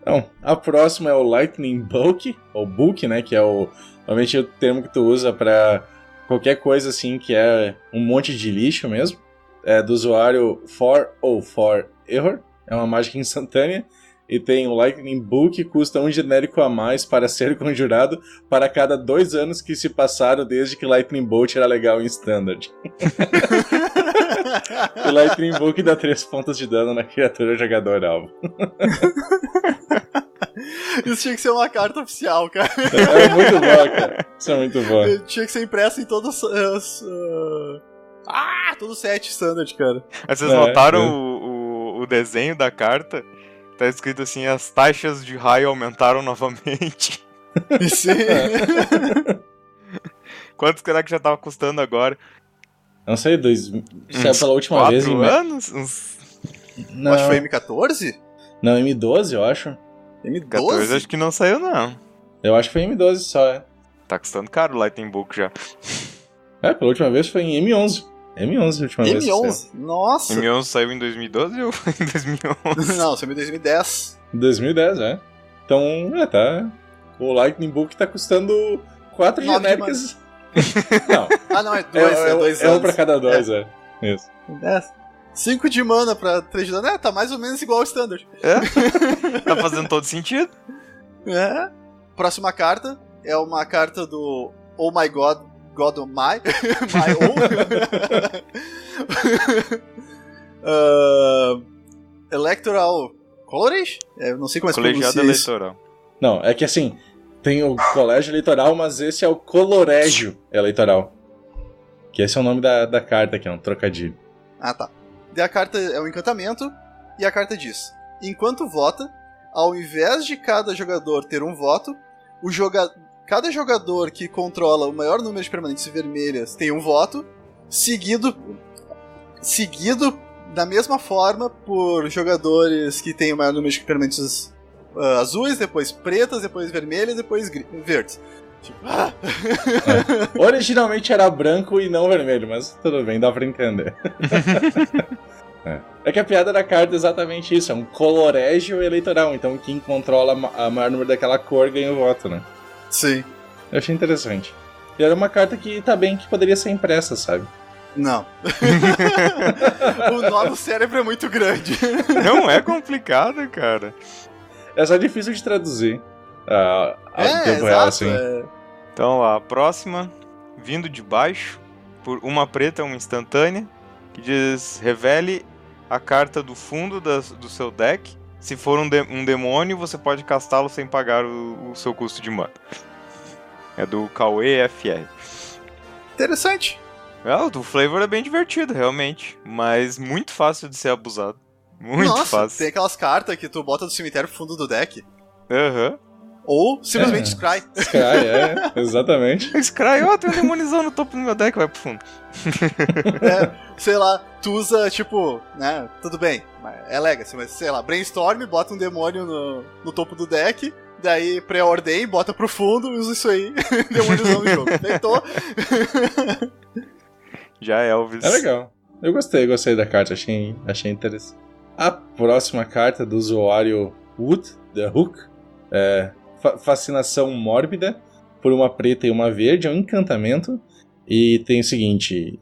Então, a próxima é o Lightning Bolt, ou Book, né, que é normalmente o termo que tu usa pra qualquer coisa assim que é um monte de lixo mesmo. É do usuário For Error, é uma mágica instantânea. E tem o Lightning Book, que custa um genérico a mais para ser conjurado para cada 2 anos que se passaram desde que Lightning Bolt era legal em Standard. O Lightning Book dá 3 pontos de dano na criatura jogador-alvo. Isso tinha que ser uma carta oficial, cara. É muito bom, cara. Isso é muito bom. Tinha que ser impresso em todos os... todos os 7 Standard, cara. Mas vocês notaram o desenho da carta? Tá escrito assim: as taxas de raio aumentaram novamente. Sim. Quanto será que já tava custando agora? Não sei, se é pela última 4 vez em... anos? Não. Acho que foi M14? Não, M12, eu acho. M12? 14 acho que não saiu, não. Eu acho que foi M12 só, Tá custando caro o Lightning Book já. Pela última vez foi em M11. M11 a última vez. M11? Nossa! M11 saiu em 2012 ou em 2011? Não, saiu em 2010. 2010, Então, tá. O Lightning Book tá custando 4 genéricas. Não. Não, é 2 anos. É um pra cada 2, Isso. 5 de mana pra 3 de dano. Tá mais ou menos igual ao Standard. Tá fazendo todo sentido. Próxima carta é uma carta do Oh My God of My Electoral College? Eu não sei como é que se pronuncia. Colegiado eleitoral. Não, é que assim, tem o colégio eleitoral, mas esse é o colorégio eleitoral. Que esse é o nome da carta, que é um trocadilho. Tá. E a carta é um encantamento, e a carta diz: enquanto vota, ao invés de cada jogador ter um voto, cada jogador que controla o maior número de permanentes vermelhas tem um voto, seguido da mesma forma por jogadores que têm o maior número de permanentes azuis, depois pretas, depois vermelhas, depois verdes. Originalmente era branco e não vermelho, mas tudo bem, dá pra entender. É que a piada da carta é exatamente isso, é um colorégio eleitoral, então quem controla a maior número daquela cor ganha o voto, né? Sim. Eu achei interessante. E era uma carta que tá bem, que poderia ser impressa, sabe? Não. O nó do cérebro é muito grande. Não é complicado, cara. É só difícil de traduzir. Tempo real, assim. Então lá, a próxima, vindo de baixo, por uma preta, uma instantânea, que diz: revele a carta do fundo do seu deck. Se for um demônio, você pode castá-lo sem pagar o seu custo de mana. É do Cauê FR. Interessante. O flavor é bem divertido, realmente. Mas muito fácil de ser abusado. Muito fácil. Tem aquelas cartas que tu bota do cemitério pro fundo do deck. Aham. Ou simplesmente Scry. Scry, exatamente. Scry, tem um demonizão no topo do meu deck, vai pro fundo. Sei lá, tu usa, tipo, né, tudo bem, é Legacy, mas sei lá, Brainstorm, bota um demônio no topo do deck, daí Preordem, bota pro fundo e usa isso aí, demonizão no jogo. Deitou. Já Elvis. É legal. Eu gostei da carta, achei interessante. A próxima carta do usuário Wood, The Hook, é Fascinação Mórbida, por uma preta e uma verde, é um encantamento, e tem o seguinte,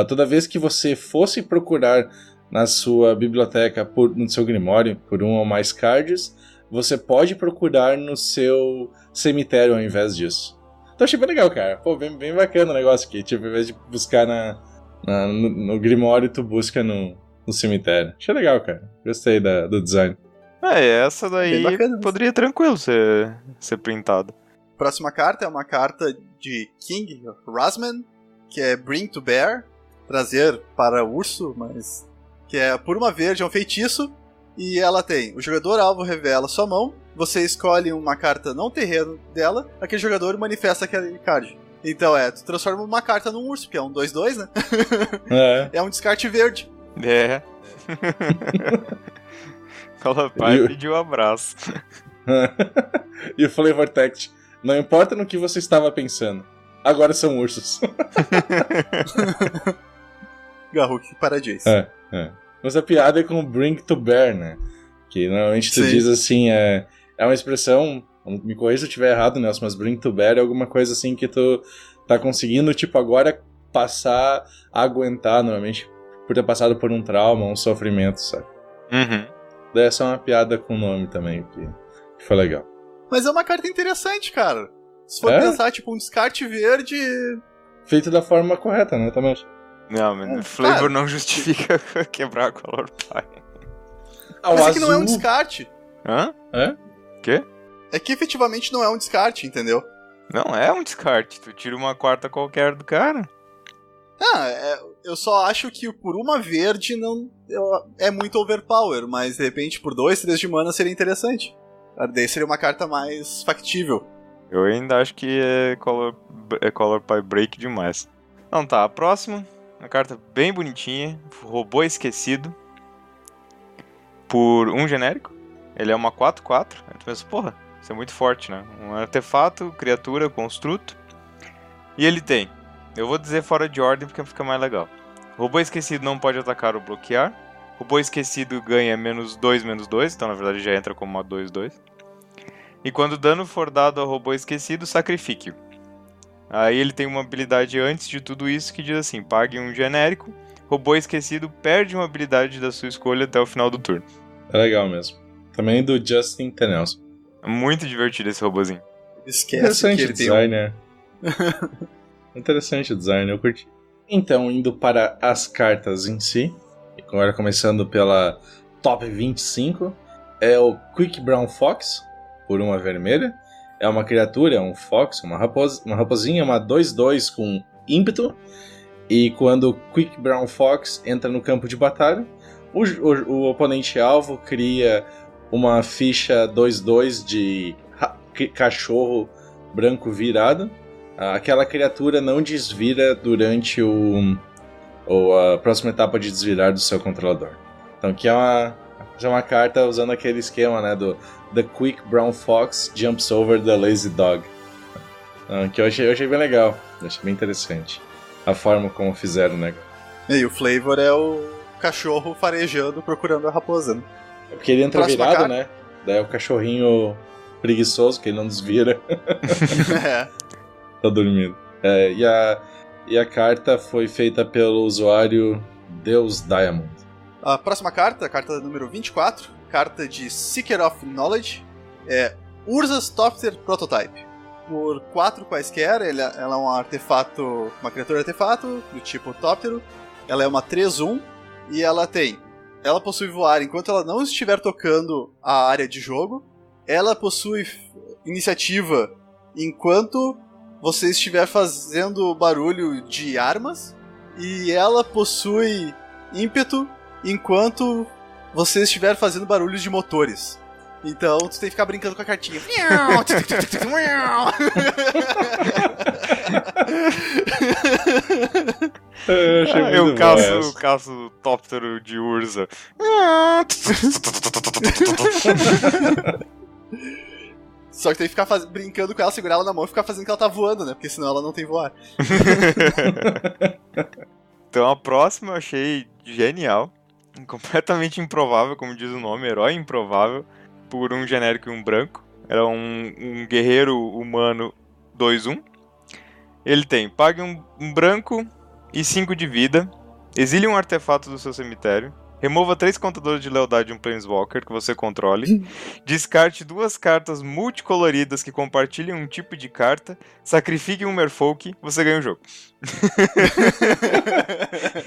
toda vez que você fosse procurar na sua biblioteca, no seu Grimório, por um ou mais cards, você pode procurar no seu cemitério ao invés disso. Então achei bem legal, cara. Pô, bem bacana o negócio aqui, tipo, ao invés de buscar no Grimório, tu busca no cemitério. Achei legal, cara. Gostei do design. Essa daí poderia tranquilo ser printada. Próxima carta é uma carta de King Rasman, que é Bring to Bear, trazer para urso, mas que é por uma verde, é um feitiço, e ela tem, o jogador alvo revela sua mão, você escolhe uma carta não terreno dela, aquele jogador manifesta aquele card. Então tu transforma uma carta num urso, que é um 2/2, né? É um descarte verde. Color Pie pediu um abraço. E o Flavor Text. Não importa no que você estava pensando. Agora são ursos. Garruk Paradise. Mas a piada é com o Bring to Bear, né? Que normalmente tu diz assim, é uma expressão, me corrija se eu estiver errado, Nelson, mas Bring to Bear é alguma coisa assim que tu tá conseguindo, tipo, agora passar a aguentar, normalmente, por ter passado por um trauma, um sofrimento, sabe? Daí é só uma piada com o nome também, que foi legal. Mas é uma carta interessante, cara. Se for pensar, tipo, um descarte verde... Feito da forma correta, né? Também acho. Não, mas flavor não justifica quebrar a Color Pie. Mas é que não é um descarte. Hã? Quê? É que efetivamente não é um descarte, entendeu? Não é um descarte. Tu tira uma quarta qualquer do cara. Eu só acho que por uma verde é muito overpower, mas de repente por 2, 3 de mana seria interessante. Daí seria uma carta mais factível. Eu ainda acho que é Color Pie Break demais. Então tá, a próxima, uma carta bem bonitinha, Robô Esquecido, por um genérico. Ele é uma 4/4, aí tu pensa, porra, isso é muito forte, né? Um artefato, criatura, construto. E ele tem, eu vou dizer fora de ordem porque fica mais legal. Robô Esquecido não pode atacar ou bloquear. Robô Esquecido ganha -2/-2, então na verdade já entra como uma 2/2. E quando o dano for dado ao Robô Esquecido, sacrifique-o. Aí ele tem uma habilidade antes de tudo isso que diz assim, pague um genérico, Robô Esquecido perde uma habilidade da sua escolha até o final do turno. É legal mesmo. Também do Justin Tenelson. É muito divertido esse robôzinho. Esquece que ele design, né? Interessante o design, eu curti. Então, indo para as cartas em si, agora começando pela top 25, é o Quick Brown Fox, por uma vermelha. É uma criatura, é um fox, uma raposinha, uma 2/2 com ímpeto. E quando o Quick Brown Fox entra no campo de batalha, o oponente alvo cria uma ficha 2/2 de cachorro branco virado. Aquela criatura não desvira durante a próxima etapa de desvirar do seu controlador. Então que é uma carta usando aquele esquema, né, do The Quick Brown Fox Jumps Over the Lazy Dog. Que eu achei bem legal, achei bem interessante a forma como fizeram, né? E o flavor é o cachorro farejando, procurando a raposa, né? É porque ele entra virado, né? Daí é o cachorrinho preguiçoso, que ele não desvira. Tá dormindo. E a carta foi feita pelo usuário Deus Diamond. A próxima carta, a carta número 24, carta de Seeker of Knowledge, é Urza's Topter Prototype. Por 4 quaisquer, ela é um artefato, uma criatura artefato do tipo Toptero. Ela é uma 3/1 e ela possui voar enquanto ela não estiver tocando a área de jogo. Ela possui iniciativa enquanto você estiver fazendo barulho de armas e ela possui ímpeto enquanto você estiver fazendo barulho de motores. Então, tu tem que ficar brincando com a cartinha. Eu achei muito Eu caço tóptero de ursa. Só que tem que ficar brincando com ela, segurar ela na mão e ficar fazendo que ela tá voando, né? Porque senão ela não tem voar. Então a próxima eu achei genial. Completamente improvável, como diz o nome, herói improvável. Por um genérico e um branco. Era um guerreiro humano 2-1. Ele tem, pague um branco e 5 de vida. Exile um artefato do seu cemitério. Remova 3 contadores de lealdade de um Planeswalker que você controle. Descarte 2 cartas multicoloridas que compartilhem um tipo de carta. Sacrifique um Merfolk, você ganha o jogo.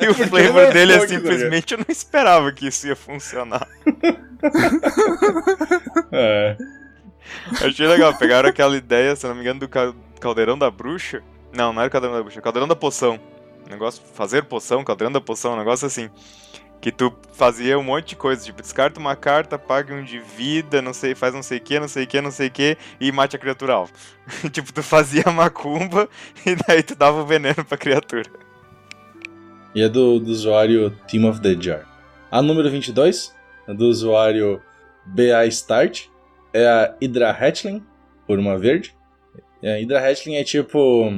E o flavor dele é simplesmente... Eu não esperava que isso ia funcionar. Achei legal, pegaram aquela ideia, se não me engano, do Caldeirão da Bruxa. Não era Caldeirão da Bruxa, Caldeirão da Poção. Negócio, fazer poção, Caldeirão da Poção, um negócio assim. Que tu fazia um monte de coisa, tipo, descarta uma carta, pague um de vida, não sei, faz não sei o que, e mate a criatura alvo. Tipo, tu fazia macumba e daí tu dava o veneno pra criatura. E é do usuário Team of the Jar. A número 22, é do usuário BA Start, é a Hydra Hatchling, por uma verde. E a Hydra Hatchling é tipo,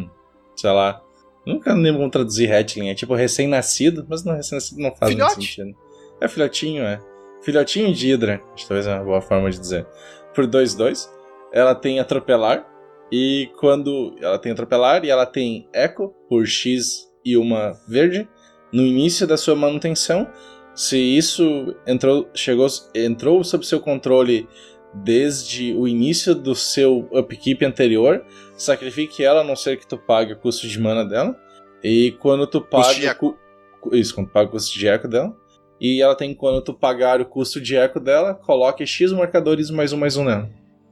sei lá, nunca lembro como traduzir Hatchling, é tipo recém-nascido, mas não, recém-nascido não faz muito sentido. É filhotinho, é. Filhotinho de Hydra, acho que talvez é uma boa forma de dizer. Por 2/2, ela tem atropelar, e quando ela tem atropelar e ela tem eco por X e uma verde, no início da sua manutenção, se isso entrou sob seu controle desde o início do seu upkeep anterior, sacrifique ela, a não ser que tu pague o custo de mana dela. E quando tu paga quando tu paga o custo de eco dela. E ela tem, quando tu pagar o custo de eco dela, coloque X marcadores /1/1 nela.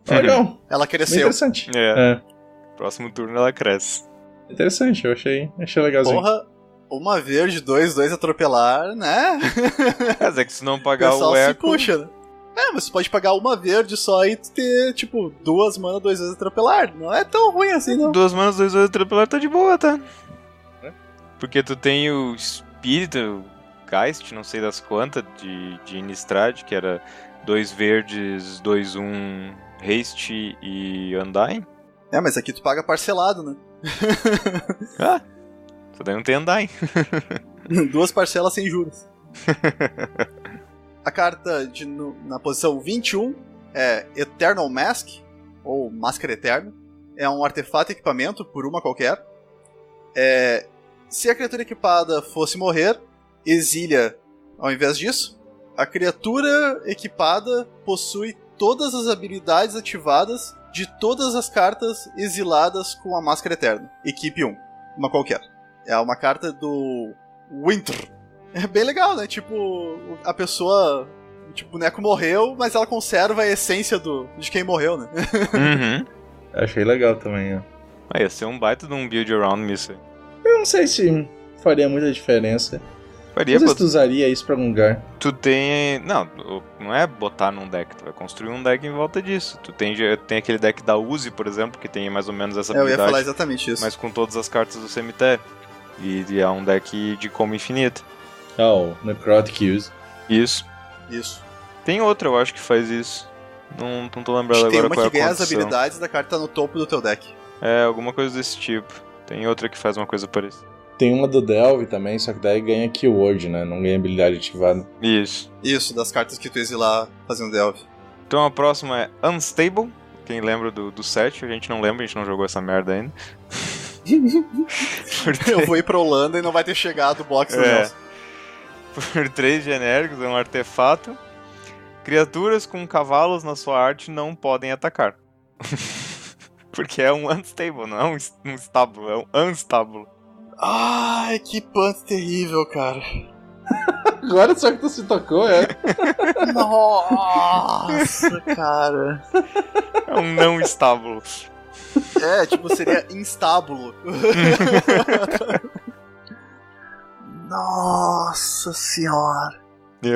Legal. Ela cresceu. Interessante. Próximo turno ela cresce. Interessante, eu achei legalzinho. Porra, uma verde, 2/2 atropelar, né? Mas é que se não pagar o se eco... puxa, né? Mas você pode pagar uma verde só e ter, tipo, 2 mana, 2/2 atropelar. Não é tão ruim assim, não. 2 manas, 2/2 atropelar tá de boa, tá? Porque tu tem o espírito, o Geist, não sei das quantas, de Innistrad, que era 2 verdes, 2/1 haste e Undying. Mas aqui tu paga parcelado, né? Só daí não tem Undying. 2 parcelas sem juros. A carta na posição 21 é Eternal Mask, ou Máscara Eterna. É um artefato equipamento, por uma qualquer. Se a criatura equipada fosse morrer, exilia ao invés disso. A criatura equipada possui todas as habilidades ativadas de todas as cartas exiladas com a Máscara Eterna. Equipe 1, uma qualquer. É uma carta do Winter. É bem legal, né? Tipo, a pessoa... Tipo, o boneco morreu, mas ela conserva a essência de quem morreu, né? Uhum. Achei legal também, ó. Ia ser um baita de um build around nisso. Eu não sei se faria muita diferença. Faria, não sei se tu usaria isso pra algum lugar. Tu tem... Não é botar num deck, tu vai construir um deck em volta disso. Tu tem aquele deck da Uzi, por exemplo, que tem mais ou menos essa habilidade. Eu ia falar exatamente isso. Mas com todas as cartas do cemitério. E é um deck de combo infinita. O Necrotic Use. Isso. Tem outra, eu acho, que faz isso. Não tô lembrando agora qual é a condição. Tem uma que ganha as habilidades da carta no topo do teu deck. Alguma coisa desse tipo. Tem outra que faz uma coisa parecida. Tem uma do Delve também, só que daí ganha keyword, né? Não ganha habilidade ativada. Isso, das cartas que tu exilar fazendo Delve. Então a próxima é Unstable. Quem lembra do set? A gente não lembra, a gente não jogou essa merda ainda. Eu vou ir pra Holanda e não vai ter chegado o box do Nelson. Por 3 genéricos, é um artefato. Criaturas com cavalos na sua arte não podem atacar. Porque é um unstable, não é um estábulo, é um unstábulo. Ai, que punch terrível, cara. Agora só que tu se tocou, Nossa, cara. É um não estábulo. Tipo, seria instábulo. Nossa senhora. E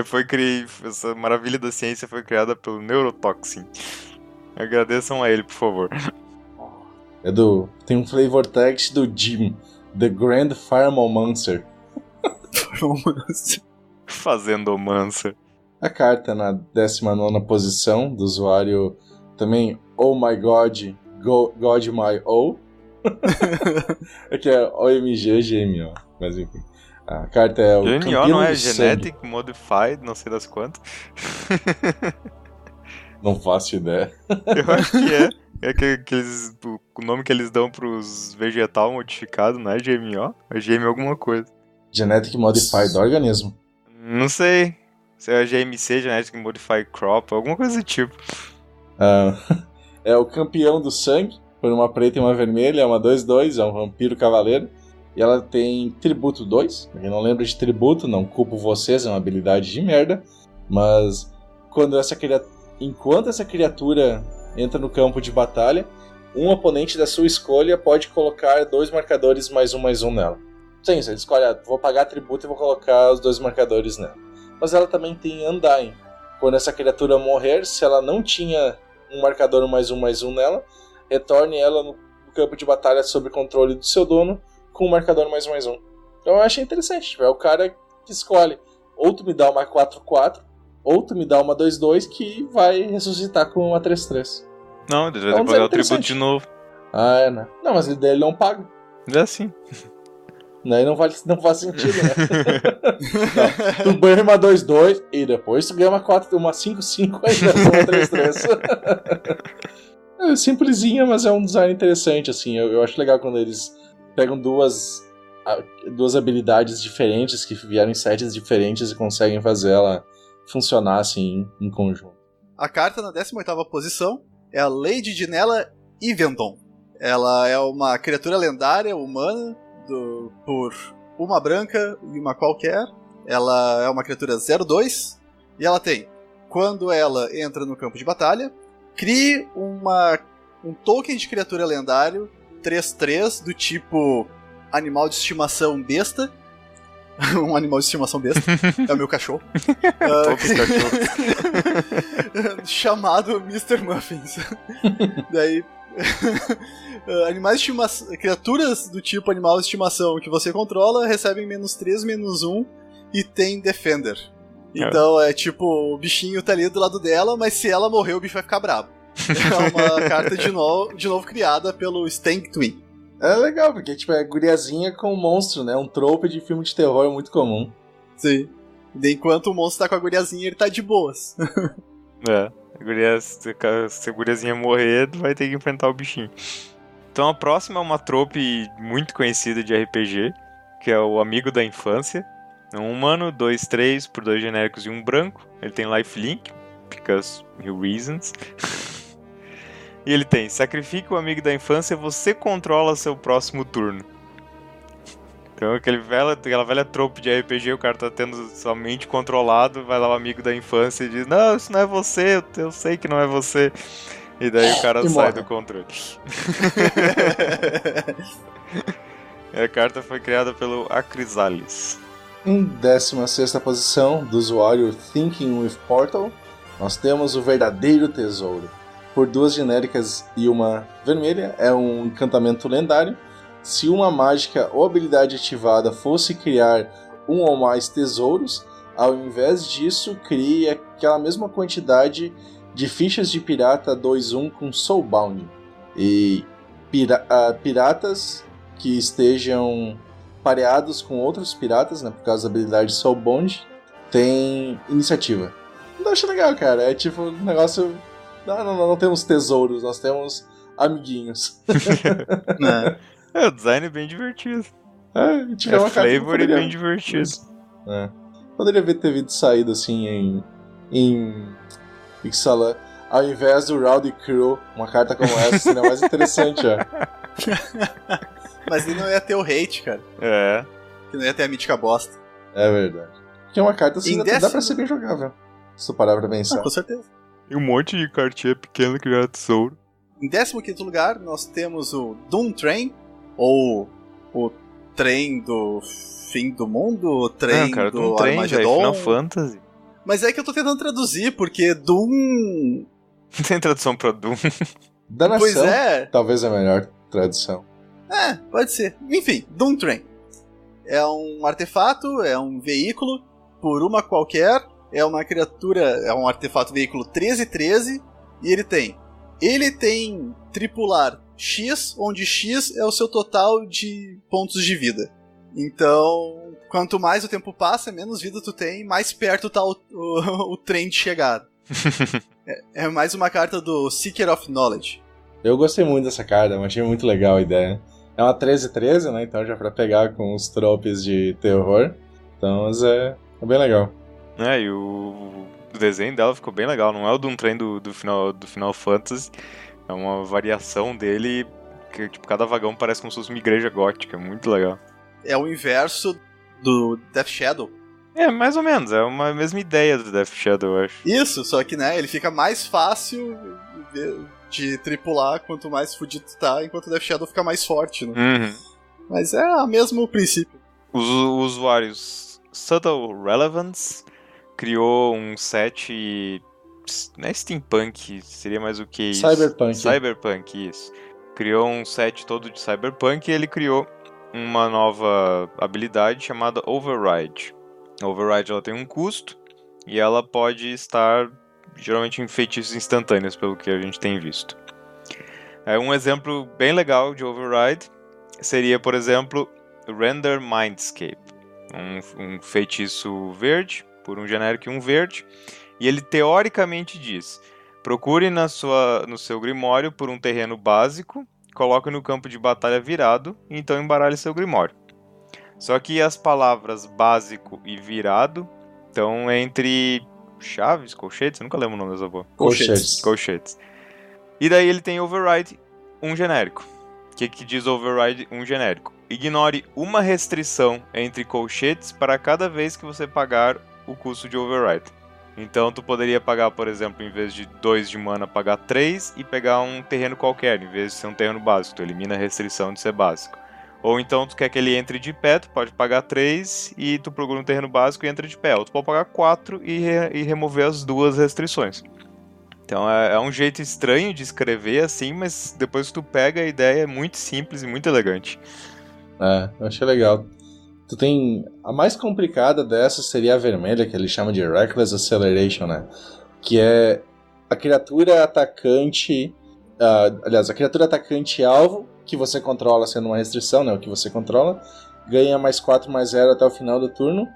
essa maravilha da ciência foi criada pelo Neurotoxin. Agradeçam a ele, por favor. Tem um flavor text do Jim, The Grand Pharmamancer. Fazendomancer. A carta na 19ª posição do usuário também, Oh My God, God My Oh. Aqui é OMG GMO, mas enfim. A carta é o GMO não é Genetic Modified, não sei das quantas. Não faço ideia. Eu acho que é. É que o nome que eles dão pros vegetal modificados não é GMO? É GM alguma coisa. Genetic Modified Organism? Não sei. Se é GMC, Genetic Modified Crop, alguma coisa do tipo. É o campeão do sangue, por uma preta e uma vermelha, é uma 2/2, é um vampiro cavaleiro. E ela tem tributo 2. Pra quem não lembra de tributo, não culpo vocês, é uma habilidade de merda. Mas enquanto essa criatura entra no campo de batalha, um oponente da sua escolha pode colocar 2 marcadores +1/+1 nela. Sim, você escolhe, vou pagar tributo e vou colocar os 2 marcadores nela. Mas ela também tem Undying. Quando essa criatura morrer, se ela não tinha um marcador +1/+1 nela, retorne ela no campo de batalha sob controle do seu dono com um marcador +1/+1. Então eu achei interessante. É o cara que escolhe. Ou tu me dá uma 4/4, ou tu me dá uma 2/2 que vai ressuscitar com uma 3/3. Não, ele vai ter que pagar o tributo de novo. Né? Não, mas ele não paga. É assim. Aí não faz sentido, né? Não, tu ganha uma 2/2 e depois tu ganha uma 5/5 ainda com uma 3/3. É simplesinha, mas é um design interessante, assim. Eu acho legal quando eles pegam duas habilidades diferentes que vieram em sets diferentes e conseguem fazer ela funcionar assim em conjunto. A carta na 18ª posição é a Lady Dinella Ivendon. Ela é uma criatura lendária humana por uma branca e uma qualquer. Ela é uma criatura 0/2 e ela tem, quando ela entra no campo de batalha, crie um token de criatura lendário 3/3 do tipo animal de estimação besta. Um animal de estimação besta. É o meu cachorro. Todos os cachorros. Chamado Mr. Muffins. Daí... criaturas do tipo animal de estimação que você controla recebem -3/-1 e tem Defender. Então é tipo, o bichinho tá ali do lado dela, mas se ela morrer o bicho vai ficar bravo. É uma carta de novo criada pelo Stank Twin. É legal, porque tipo, é guriazinha com monstro, né? Um trope de filme de terror muito comum. Sim. E enquanto o monstro tá com a guriazinha, ele tá de boas. Se a guriazinha morrer, vai ter que enfrentar o bichinho. Então a próxima é uma trope muito conhecida de RPG, que é o Amigo da Infância. É um humano, 2/3 por 2 genéricos e um branco. Ele tem lifelink, because reasons. E ele tem, sacrifique o amigo da infância, você controla seu próximo turno. Então aquela velha trope de RPG, o cara tá tendo somente controlado, vai lá o amigo da infância e diz, não, isso não é você, eu sei que não é você. E daí o cara sai do controle. A carta foi criada pelo Acrisalis. Em 16ª posição do usuário Thinking with Portal, nós temos o Verdadeiro Tesouro. Por 2 genéricas e uma vermelha, é um encantamento lendário. Se uma mágica ou habilidade ativada fosse criar um ou mais tesouros, ao invés disso, crie aquela mesma quantidade de fichas de pirata 2/1 com Soulbound. E piratas que estejam pareados com outros piratas, né, por causa da habilidade Soulbound, tem iniciativa. Eu acho legal, cara. É tipo um negócio... Não temos tesouros, nós temos amiguinhos. O design é bem divertido. Uma flavor e bem divertido. Poderia ter saído assim em Ixalan, ao invés do Rowdy Crew, uma carta como essa seria mais interessante, ó. Mas ele não ia ter o hate, cara. Que não ia ter a mítica bosta. É verdade. Porque uma carta assim dá pra ser bem jogável. Se tu parar pra pensar. Com certeza. E um monte de cartinha pequena que já é tesouro. Em 15º lugar, nós temos o Doom Train, ou o trem do fim do mundo, o trem cara, do Trem, Armageddon. Final Fantasy. Mas é que eu tô tentando traduzir, porque Doom... Não tem tradução pra Doom. Danação, Pois é. talvez a melhor tradução. Pode ser. Enfim, Doom Train. É um artefato, é um veículo, por uma qualquer, é uma criatura, é um artefato veículo 1313, e ele tem tripular X, onde X é o seu total de pontos de vida. Então, quanto mais o tempo passa, menos vida tu tem, mais perto tá o trem de chegada. É mais uma carta do Seeker of Knowledge. Eu gostei muito dessa carta, eu achei muito legal a ideia. É uma 13-13, né? Então já pra pegar com os tropes de terror. Então, mas é bem legal. E o desenho dela ficou bem legal. Não é o de um trem do Final Fantasy. É uma variação dele que, tipo, cada vagão parece como se fosse uma igreja gótica. É muito legal. É o inverso do Death Shadow. Mais ou menos. É uma mesma ideia do Death Shadow, eu acho. Isso, só que, né, ele fica mais fácil de tripular quanto mais fudido tá, enquanto o Death Shadow fica mais forte, né? Uhum. Mas é o mesmo princípio. Os usuários Subtle Relevance criou um set... Não é steampunk, seria mais o que isso? Cyberpunk, isso. Criou um set todo de Cyberpunk e ele criou uma nova habilidade chamada Override. A Override ela tem um custo e ela pode estar geralmente em feitiços instantâneos, pelo que a gente tem visto. Um exemplo bem legal de Override seria, por exemplo, Render Mindscape. Um feitiço verde, por um genérico e um verde, e ele teoricamente diz: procure no seu Grimório por um terreno básico, coloque no campo de batalha virado, e então embaralhe seu Grimório. Só que as palavras básico e virado estão entre chaves, colchetes, eu nunca lembro o nome dessa boa. Colchetes. E daí ele tem Override, um genérico. O que diz Override, um genérico? Ignore uma restrição entre colchetes para cada vez que você pagar o custo de Override. Então tu poderia pagar, por exemplo, em vez de 2 de mana, pagar 3 e pegar um terreno qualquer, em vez de ser um terreno básico. Tu elimina a restrição de ser básico. Ou então tu quer que ele entre de pé, tu pode pagar 3 e tu procura um terreno básico e entra de pé. Ou tu pode pagar 4 e remover as duas restrições. Então é um jeito estranho de escrever assim, mas depois que tu pega a ideia é muito simples e muito elegante. Eu achei legal. Tu tem... A mais complicada dessa seria a vermelha, que ele chama de Reckless Acceleration, né? Que é a criatura atacante... aliás, a criatura atacante alvo, que você controla sendo uma restrição, né? O que você controla, ganha mais 4/0 até o final do turno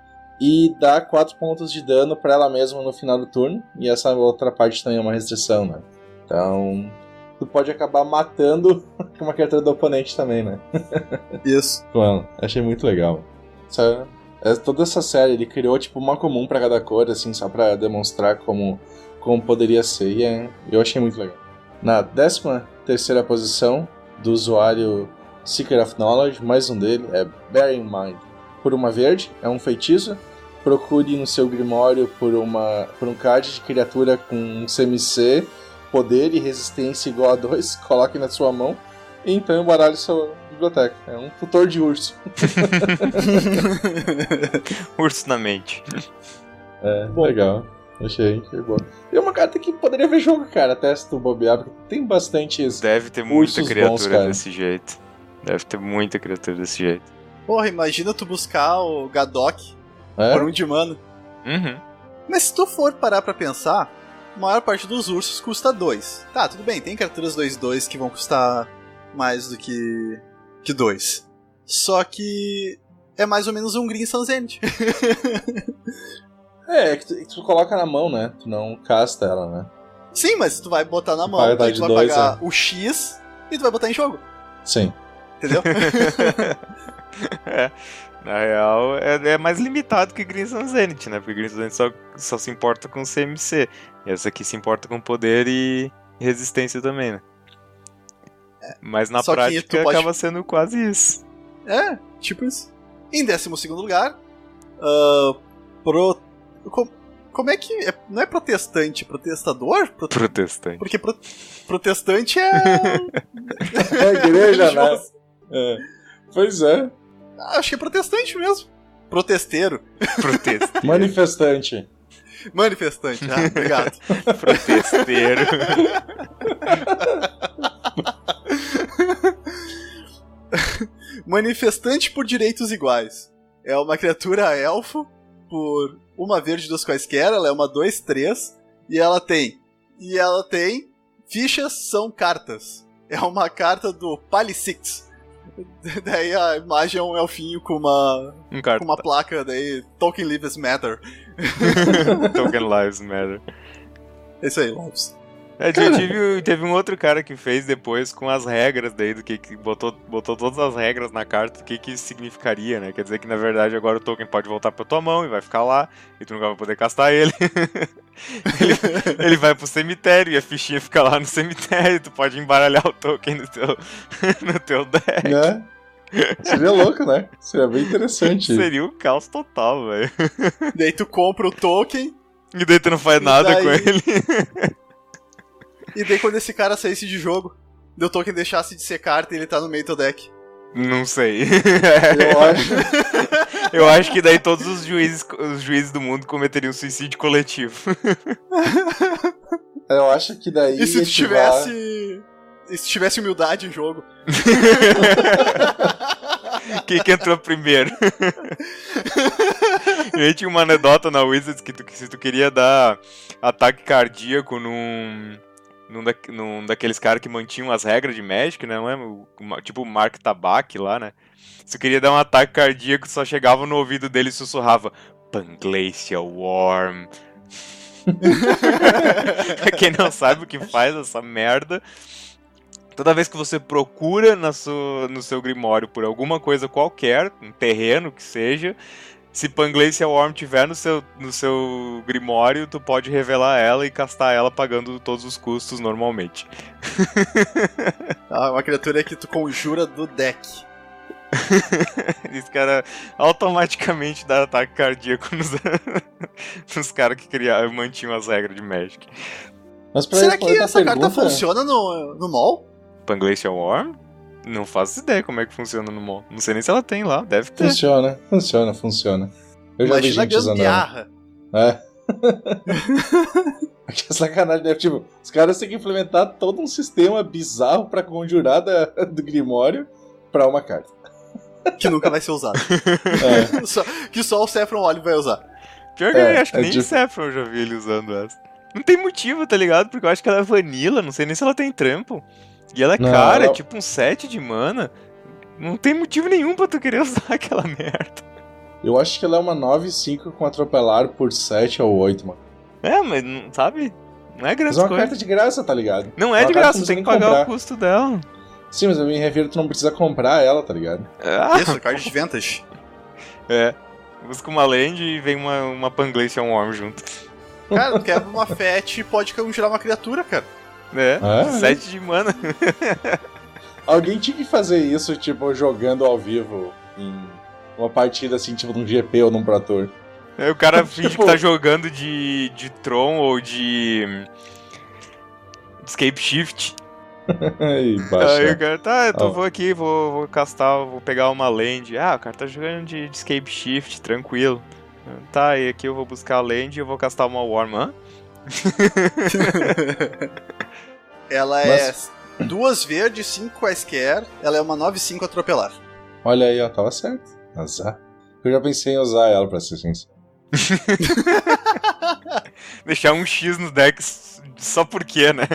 e dá 4 pontos de dano pra ela mesma no final do turno. E essa outra parte também é uma restrição, né? Então... tu pode acabar matando uma criatura do oponente também, né? Isso. Com ela. Achei muito legal. Toda essa série ele criou tipo uma comum pra cada cor, assim, só pra demonstrar como poderia ser, e eu achei muito legal. Na 13ª posição do usuário Seeker of Knowledge, mais um dele é Bear in Mind. Por uma verde, é um feitiço. Procure no seu Grimório por um card de criatura com CMC, poder e resistência igual a 2, coloque na sua mão e então embaralhe sua biblioteca. É um tutor de urso. Urso na mente. Bom. Legal. Achei bom. E é uma carta que poderia ver jogo, cara, até se tu bobear, porque tem bastantes. Deve ter muita criatura bons, desse jeito. Deve ter muita criatura desse jeito. Porra, imagina tu buscar o Gadok por 1 de mana. Uhum. Mas se tu for parar pra pensar, a maior parte dos ursos custa 2. Tá, tudo bem, tem criaturas 2/2 que vão custar mais do que 2. Só que é mais ou menos um Green Sun Zenith. Que tu coloca na mão, né? Tu não casta ela, né? Sim, mas tu vai botar na mão, tu vai pagar o X e tu vai botar em jogo. Sim. Entendeu? Na real, é mais limitado que Green Sun Zenith, né? Porque Green Sun Zenith só se importa com CMC. E essa aqui se importa com poder e resistência também, né? Mas na prática acaba sendo quase isso. Tipo isso. Em 12º lugar, Como é que... não é protestante, protestador? Protestante. Porque protestante é... É a igreja, né? É. Pois é. Acho que é protestante mesmo. Protesteiro. Manifestante. Manifestante, obrigado. Protesteiro. Manifestante por direitos iguais. É uma criatura elfo por uma verde dos quaisquer. Ela é uma 2/3 e ela tem fichas são cartas. É uma carta do Palisix. Daí a imagem é um elfinho com uma placa, daí Tolkien Lives Matter. Tolkien Lives Matter. É isso aí, Lives. Teve um outro cara que fez depois com as regras daí, do que botou todas as regras na carta, do que isso significaria, né? Quer dizer que na verdade agora o token pode voltar pra tua mão e vai ficar lá, e tu nunca vai poder castar ele. ele vai pro cemitério e a fichinha fica lá no cemitério, tu pode embaralhar o token no teu deck. Né? Seria louco, né? Seria bem interessante. Seria um caos total, velho. Daí tu compra o token. E daí tu não faz nada com ele. E daí quando esse cara saísse de jogo, o token deixasse de ser carta e ele tá no meio do teu deck. Não sei. Eu acho. Eu acho que daí todos os juízes do mundo cometeriam suicídio coletivo. Eu acho que daí... E se tivesse humildade em jogo? Quem que entrou primeiro? E tinha uma anedota na Wizards que se tu queria dar ataque cardíaco num daqueles caras que mantinham as regras de Magic, né? Não é? Tipo o Mark Tabak lá, né? Se tu queria dar um ataque cardíaco, só chegava no ouvido dele e sussurrava Panglacial Worm. Quem não sabe o que faz essa merda, toda vez que você procura no seu Grimório por alguma coisa qualquer, um terreno que seja, se Panglacial Worm tiver no seu Grimório, tu pode revelar ela e castar ela pagando todos os custos normalmente. Uma criatura que tu conjura do deck. Esse cara automaticamente dá ataque cardíaco nos caras que mantinham as regras de Magic. Mas será que essa carta funciona no mall? Panglacial Worm? Não faço ideia como é que funciona no mall. Não sei nem se ela tem lá, deve ter. Funciona. Eu já vi gente usando ela. É. Que sacanagem, né? Tipo, os caras têm que implementar todo um sistema bizarro pra conjurar do Grimório pra uma carta. Que nunca vai ser usado. É. Que só o Saffron Olive vai usar. Pior que eu acho que nem o Saffron eu já vi ele usando essa. Não tem motivo, tá ligado? Porque eu acho que ela é vanilla, não sei nem se ela tem trampo. E ela é cara, é tipo um 7 de mana. Não tem motivo nenhum pra tu querer usar aquela merda. Eu acho que ela é uma 9/5 com atropelar por 7 ou 8, mano. É, mas, sabe? Não é grande coisa. Mas é uma carta de graça, tá ligado? Não é de graça, tu tem que pagar o custo dela. Sim, mas eu me refiro, tu não precisa comprar ela, tá ligado? Isso, carta de vintage. É. Busca uma land e vem uma Panglacial Worm junto. Cara, tu quebra uma fetch e pode conjurar uma criatura, cara. 7 de mana. Alguém tinha que fazer isso, tipo, jogando ao vivo em uma partida assim, tipo, num GP ou num Pro Tour. O cara finge que tá jogando de Tron ou de Escape Shift. Aí o cara, vou aqui, vou castar, vou pegar uma land. O cara tá jogando de Escape Shift, tranquilo. Tá, e aqui eu vou buscar a land e eu vou castar uma Worm. Hã? Ela é 2 verdes, 5 quaisquer. Ela é uma 9/5 atropelar. Olha aí, ó, tava certo. Azar. Eu já pensei em usar ela, pra ser sincero. Deixar um X no deck só porque, né?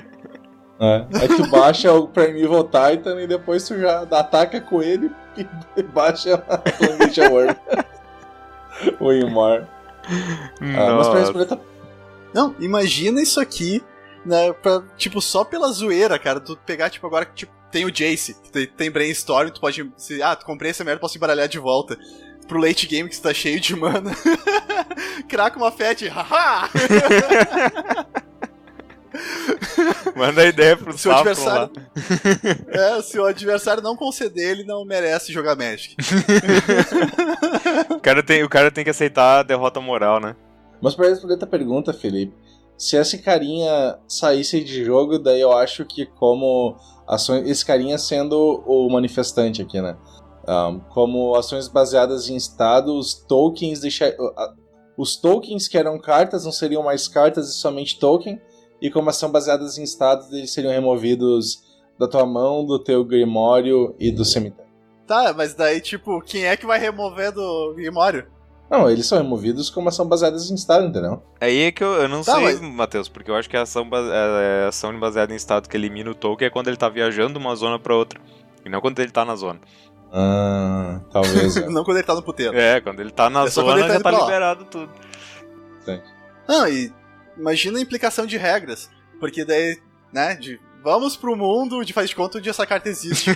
Aí tu baixa o Primeval Titan e depois tu já ataca com ele e baixa a Panglacial Worm. O Imar. Mas pra responder... Não, imagina isso aqui, né, tipo, só pela zoeira, cara. Tu pegar, tipo, agora que tipo, tem o Jace, tem Brainstorm, tu pode... tu comprei essa merda, posso embaralhar de volta. Pro late game que tu tá cheio de mana. Craca uma fetch, haha! Manda a ideia pro seu adversário. Se o adversário não conceder, ele não merece jogar Magic. O cara tem que aceitar a derrota moral, né? Mas para responder a pergunta, Felipe, se esse carinha saísse de jogo, daí eu acho que como ações, esse carinha sendo o manifestante aqui, né? Como ações baseadas em estado, os tokens que eram cartas não seriam mais cartas e somente token, e como ação baseadas em estados, eles seriam removidos da tua mão, do teu grimório e do cemitério. Tá, mas daí, tipo, quem é que vai remover do grimório? Não, eles são removidos como ação baseadas em estado, entendeu? Aí é que eu não sei, Matheus, porque eu acho que a ação baseada em estado que elimina o token é quando ele tá viajando de uma zona pra outra, e não quando ele tá na zona. Talvez. Não quando ele tá no puteiro. Quando ele tá na zona já tá liberado tudo. Sim. Não, e imagina a implicação de regras, porque daí, né, vamos pro mundo de faz de conta onde essa carta existe.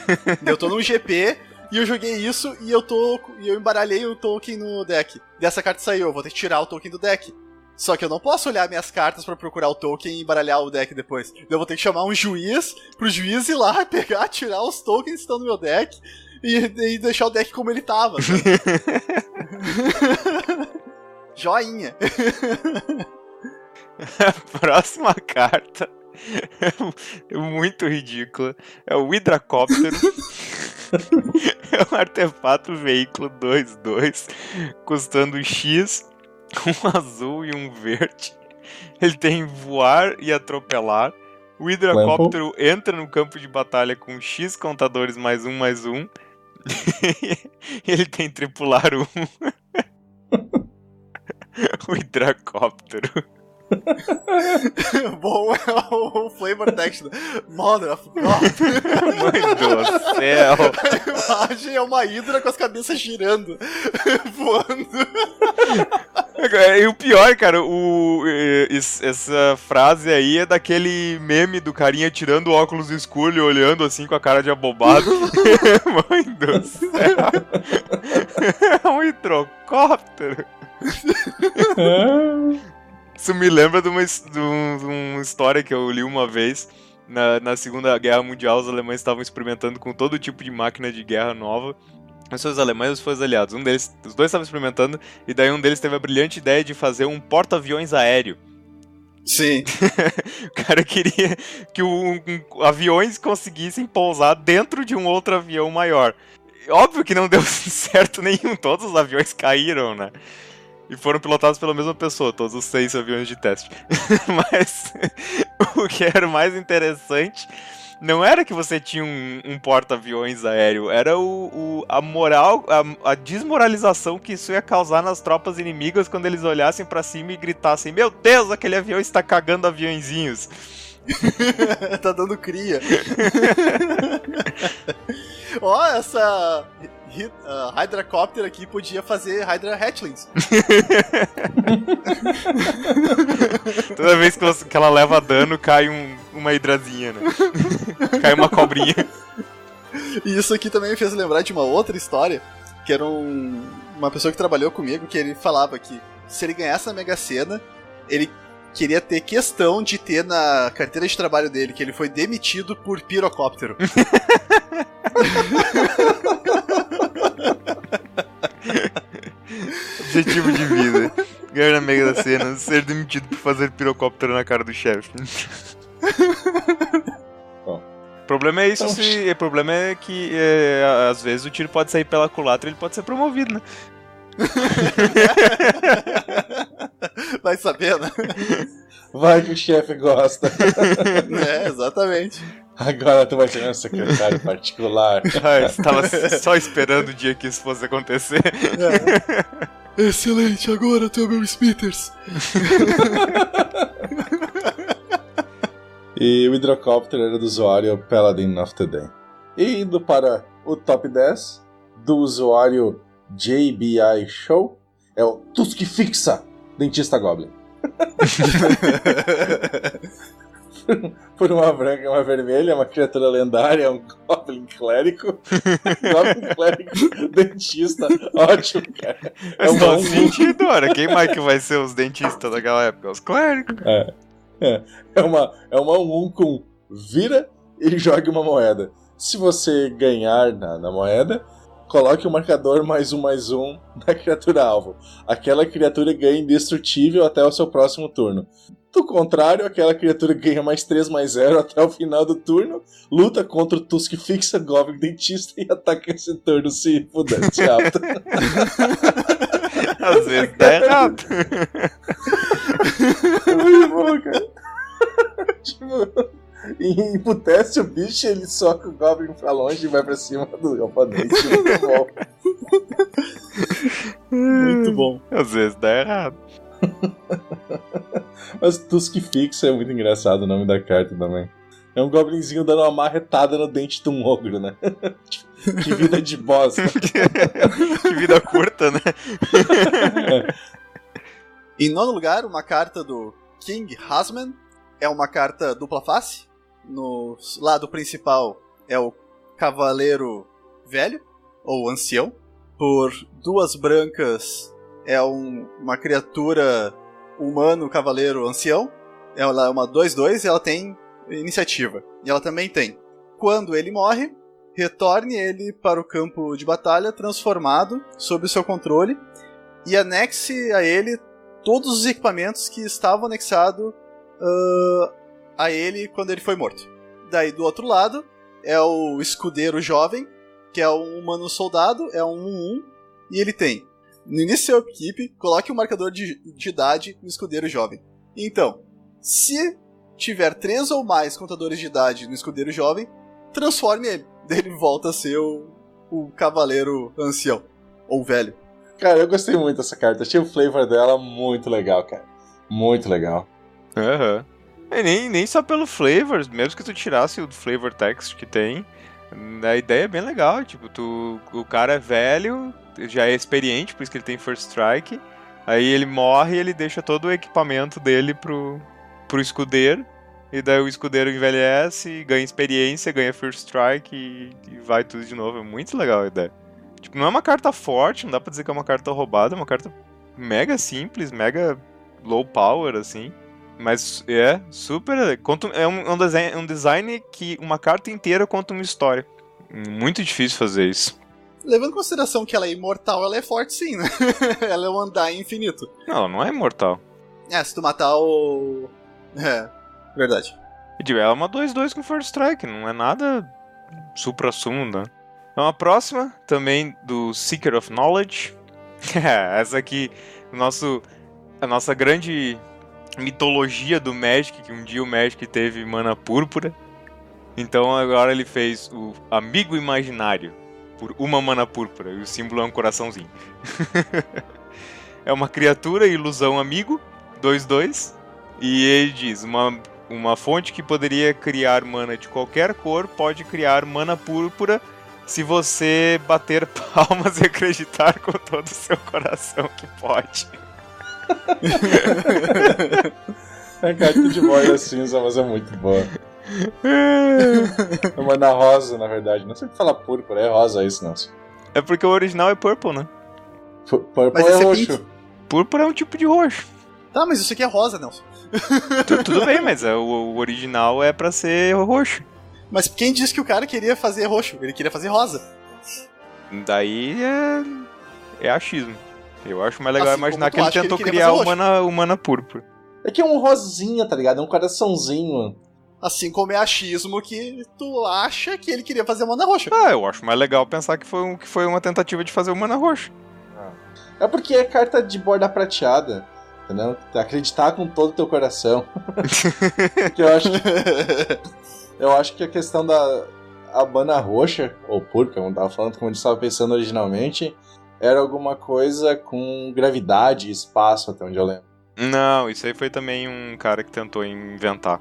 Eu tô num GP e eu joguei isso e eu embaralhei o token no deck. Dessa carta saiu, eu vou ter que tirar o token do deck. Só que eu não posso olhar minhas cartas pra procurar o token e embaralhar o deck depois. Eu vou ter que chamar um juiz, pro juiz ir lá, pegar, tirar os tokens que estão no meu deck e deixar o deck como ele tava. Joinha. A próxima carta é muito ridícula. É o Hidracóptero. É um artefato veículo 2/2, custando X, um azul e um verde. Ele tem voar e atropelar. O Hidracóptero entra no campo de batalha com X contadores +1/+1. Ele tem tripular 1. O Hidracóptero. Bom, é o flavor text. Mother of God. Mãe do céu. A imagem é uma hidra com as cabeças girando, voando. E o pior, cara, essa frase aí é daquele meme do carinha tirando o óculos escuro e olhando assim com a cara de abobado. Mãe do céu. É um hidrocóptero. Isso me lembra de uma história que eu li uma vez. Na Segunda Guerra Mundial, os alemães estavam experimentando com todo tipo de máquina de guerra nova. Não sei os alemães ou os aliados. Os dois estavam experimentando, e daí um deles teve a brilhante ideia de fazer um porta-aviões aéreo. Sim. O cara queria que aviões conseguissem pousar dentro de um outro avião maior. Óbvio que não deu certo nenhum, todos os aviões caíram, né? E foram pilotados pela mesma pessoa, todos os 6 aviões de teste. Mas o que era mais interessante não era que você tinha um porta-aviões aéreo, era a desmoralização que isso ia causar nas tropas inimigas quando eles olhassem pra cima e gritassem: "Meu Deus, aquele avião está cagando aviõezinhos." Tá dando cria. Ó, essa Hydracopter aqui podia fazer Hydra Hatchlings. Toda vez que ela leva dano, cai uma hidrazinha, né? Cai uma cobrinha. E isso aqui também me fez lembrar de uma outra história, que era uma pessoa que trabalhou comigo, que ele falava que se ele ganhasse na Mega Sena, ele queria ter questão de ter na carteira de trabalho dele que ele foi demitido por pirocóptero. Objetivo de vida: ganhar na Mega Sena, ser demitido por fazer pirocóptero na cara do chefe. O problema é isso, o problema é que às vezes o tiro pode sair pela culatra e ele pode ser promovido, né? Vai saber, né? Vai que o chefe gosta. Exatamente. Agora tu vai ser um secretário particular. Eu estava só esperando o dia que isso fosse acontecer. Excelente, agora tu é o meu Smithers. E o hidrocóptero era do usuário Paladin of the Day. E indo para o top 10 do usuário JBI Show, é o Tusk Fixa, Dentista Goblin. Por uma branca e uma vermelha, uma criatura lendária, um Goblin Clérigo. Goblin Clérigo, dentista. Ótimo, cara. Faz todo sentido, ora. Quem mais que vai ser os dentistas daquela época? Os clérigos. É uma 1/1 com vira e jogue uma moeda. Se você ganhar na moeda, Coloque o marcador +1/+1 na criatura alvo. Aquela criatura ganha indestrutível até o seu próximo turno. Do contrário, aquela criatura ganha +3/+0 até o final do turno, luta contra o Tusk Fixa, Goblin Dentista e ataca esse turno se puder, se apta. Às vezes dá errado. Muito bom, cara. Tipo, emputece o bicho, ele soca o Goblin pra longe e vai pra cima do oponente. Muito bom. Muito bom. Às vezes dá errado. Mas Tusk Fixa é muito engraçado o nome da carta também. É um goblinzinho dando uma marretada no dente de um ogro, né? Que vida de bosta. Que vida curta, né? Em nono lugar, uma carta do King Hasman. É uma carta dupla face. No lado principal é o Cavaleiro Velho, ou Ancião. Por 2 brancas é uma criatura humano cavaleiro ancião. Ela é uma 2/2 e ela tem iniciativa. E ela também tem: quando ele morre, retorne ele para o campo de batalha transformado sob o seu controle e anexe a ele todos os equipamentos que estavam anexados a ele quando ele foi morto. Daí do outro lado é o Escudeiro Jovem, que é um humano soldado, é um 1/1, e ele tem: no início da sua equipe, coloque um marcador de idade no Escudeiro Jovem. Então, se tiver 3 ou mais contadores de idade no Escudeiro Jovem, transforme ele. Daí ele volta a ser o Cavaleiro Ancião, ou Velho. Cara, eu gostei muito dessa carta. Achei o flavor dela muito legal, cara. Muito legal. Aham. Nem só pelo flavor, mesmo que tu tirasse o flavor text que tem, a ideia é bem legal. Tipo, o cara é velho, já é experiente, por isso que ele tem First Strike. Aí ele morre e ele deixa todo o equipamento dele pro escudeiro. E daí o escudeiro envelhece, ganha experiência, ganha First Strike e vai tudo de novo. É muito legal a ideia. Tipo, não é uma carta forte, não dá pra dizer que é uma carta roubada, é uma carta mega simples, mega low power, assim. Mas é super... É um design que uma carta inteira conta uma história. Muito difícil fazer isso. Levando em consideração que ela é imortal, ela é forte sim, né? Ela é um andar infinito. Não, ela não é imortal. Se tu matar o... verdade. E ela é uma 2/2 com First Strike, não é nada supra-sumo, né? Então a próxima, também do Seeker of Knowledge. Essa aqui, a nossa grande mitologia do Magic, que um dia o Magic teve mana púrpura. Então agora ele fez o Amigo Imaginário, por 1 mana púrpura, e o símbolo é um coraçãozinho. É uma criatura, ilusão amigo, 2/2, e ele diz, uma fonte que poderia criar mana de qualquer cor pode criar mana púrpura se você bater palmas e acreditar com todo o seu coração que pode. A carta de borda cinza, mas é muito boa. É mana rosa, na verdade. Não sei o que falar púrpura, é rosa isso, não. É porque o original é purple, né? Purple Mas é esse roxo. Púrpura é um tipo de roxo. Tá, mas isso aqui é rosa, Nelson. Tudo bem, mas o original é pra ser roxo. Mas quem disse que o cara queria fazer roxo? Ele queria fazer rosa. Daí é achismo. Eu acho mais legal Assim imaginar como tu que ele acha que tentou ele queria criar fazer o mana púrpura. É que é um rosinha, tá ligado? É um coraçãozinho. Assim como é achismo que tu acha que ele queria fazer mana roxa. Eu acho mais legal pensar que foi uma tentativa de fazer o mana roxo. É porque é carta de borda prateada, entendeu? Acreditar com todo o teu coração. Porque eu acho que a questão a mana roxa, ou púrpura, como eu tava falando, como a gente estava pensando originalmente, era alguma coisa com gravidade e espaço, até onde eu lembro. Não, isso aí foi também um cara que tentou inventar.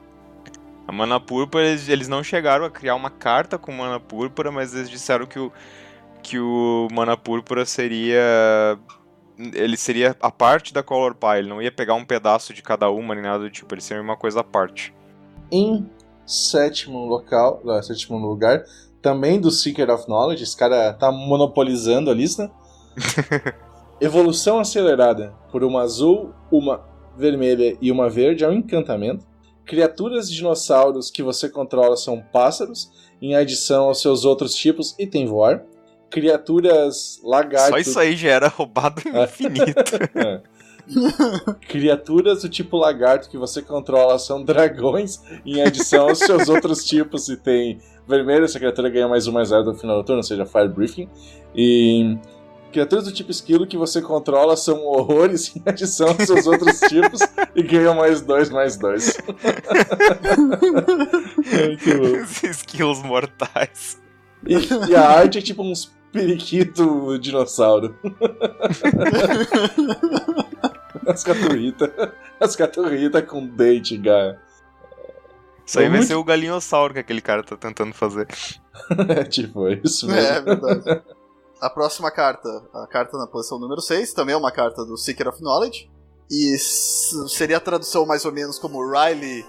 A mana púrpura, eles não chegaram a criar uma carta com mana púrpura, mas eles disseram que o mana púrpura seria a parte da Color Pie, ele não ia pegar um pedaço de cada uma nem nada do tipo, ele seria uma coisa à parte. Em sétimo lugar, também do Seeker of Knowledge, esse cara tá monopolizando a lista. Evolução acelerada por uma azul, uma vermelha e uma verde é um encantamento. Criaturas de dinossauros que você controla são pássaros, em adição aos seus outros tipos e tem voar. criaturas lagarto... Só isso aí já era roubado infinito. Criaturas do tipo lagarto que você controla são dragões, em adição aos seus outros tipos. Se tem vermelho, essa criatura ganha +1/+0 no final do turno, ou seja, Fire Breathing. E criaturas do tipo esquilo que você controla são horrores, em adição aos seus outros tipos, e ganham +2/+2. Os esquilos mortais. E a arte é tipo uns periquito dinossauro. As caturritas com dente, cara. Isso aí vai ser o galinhossauro que aquele cara tá tentando fazer. É tipo isso mesmo. É verdade. A próxima carta, a carta na posição número 6, também é uma carta do Seeker of Knowledge. E seria a tradução mais ou menos como Riley,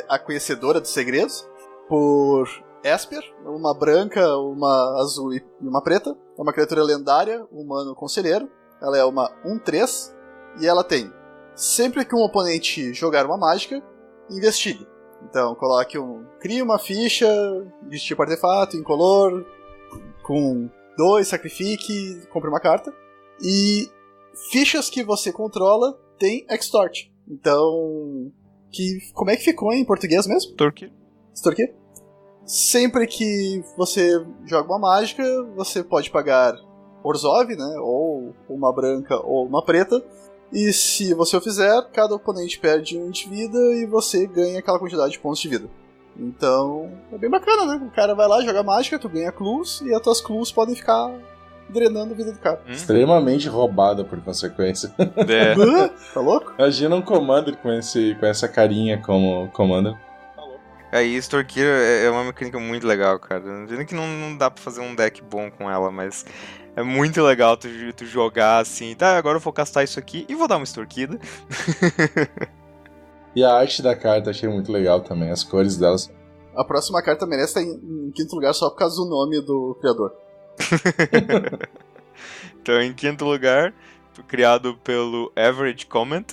a conhecedora dos segredos, por Esper, uma branca, uma azul e uma preta. É uma criatura lendária, humano conselheiro. Ela é uma 1/3 e ela tem: sempre que um oponente jogar uma mágica, investigue. Então, crie uma ficha de tipo artefato, incolor, com 2, sacrifique, compre uma carta. E fichas que você controla tem Extort. Então, como é que ficou em português mesmo? Extorquir. Sempre que você joga uma mágica, você pode pagar Orzhov, né? Ou uma branca ou uma preta. E se você o fizer, cada oponente perde 1 de vida e você ganha aquela quantidade de pontos de vida. Então, é bem bacana, né? O cara vai lá, joga mágica, tu ganha clues, e as tuas clues podem ficar drenando a vida do cara. Extremamente roubada, por consequência. É. Tá louco? Imagina um Commander com essa carinha como Commander. Aí, Extorquir é uma mecânica muito legal, cara. Entendo que não dá pra fazer um deck bom com ela, mas é muito legal tu jogar assim. Tá, agora eu vou castar isso aqui e vou dar uma extorquida. E a arte da carta achei muito legal também, as cores delas. A próxima carta merece estar em quinto lugar só por causa do nome do criador. Então, em quinto lugar, criado pelo Average Comment.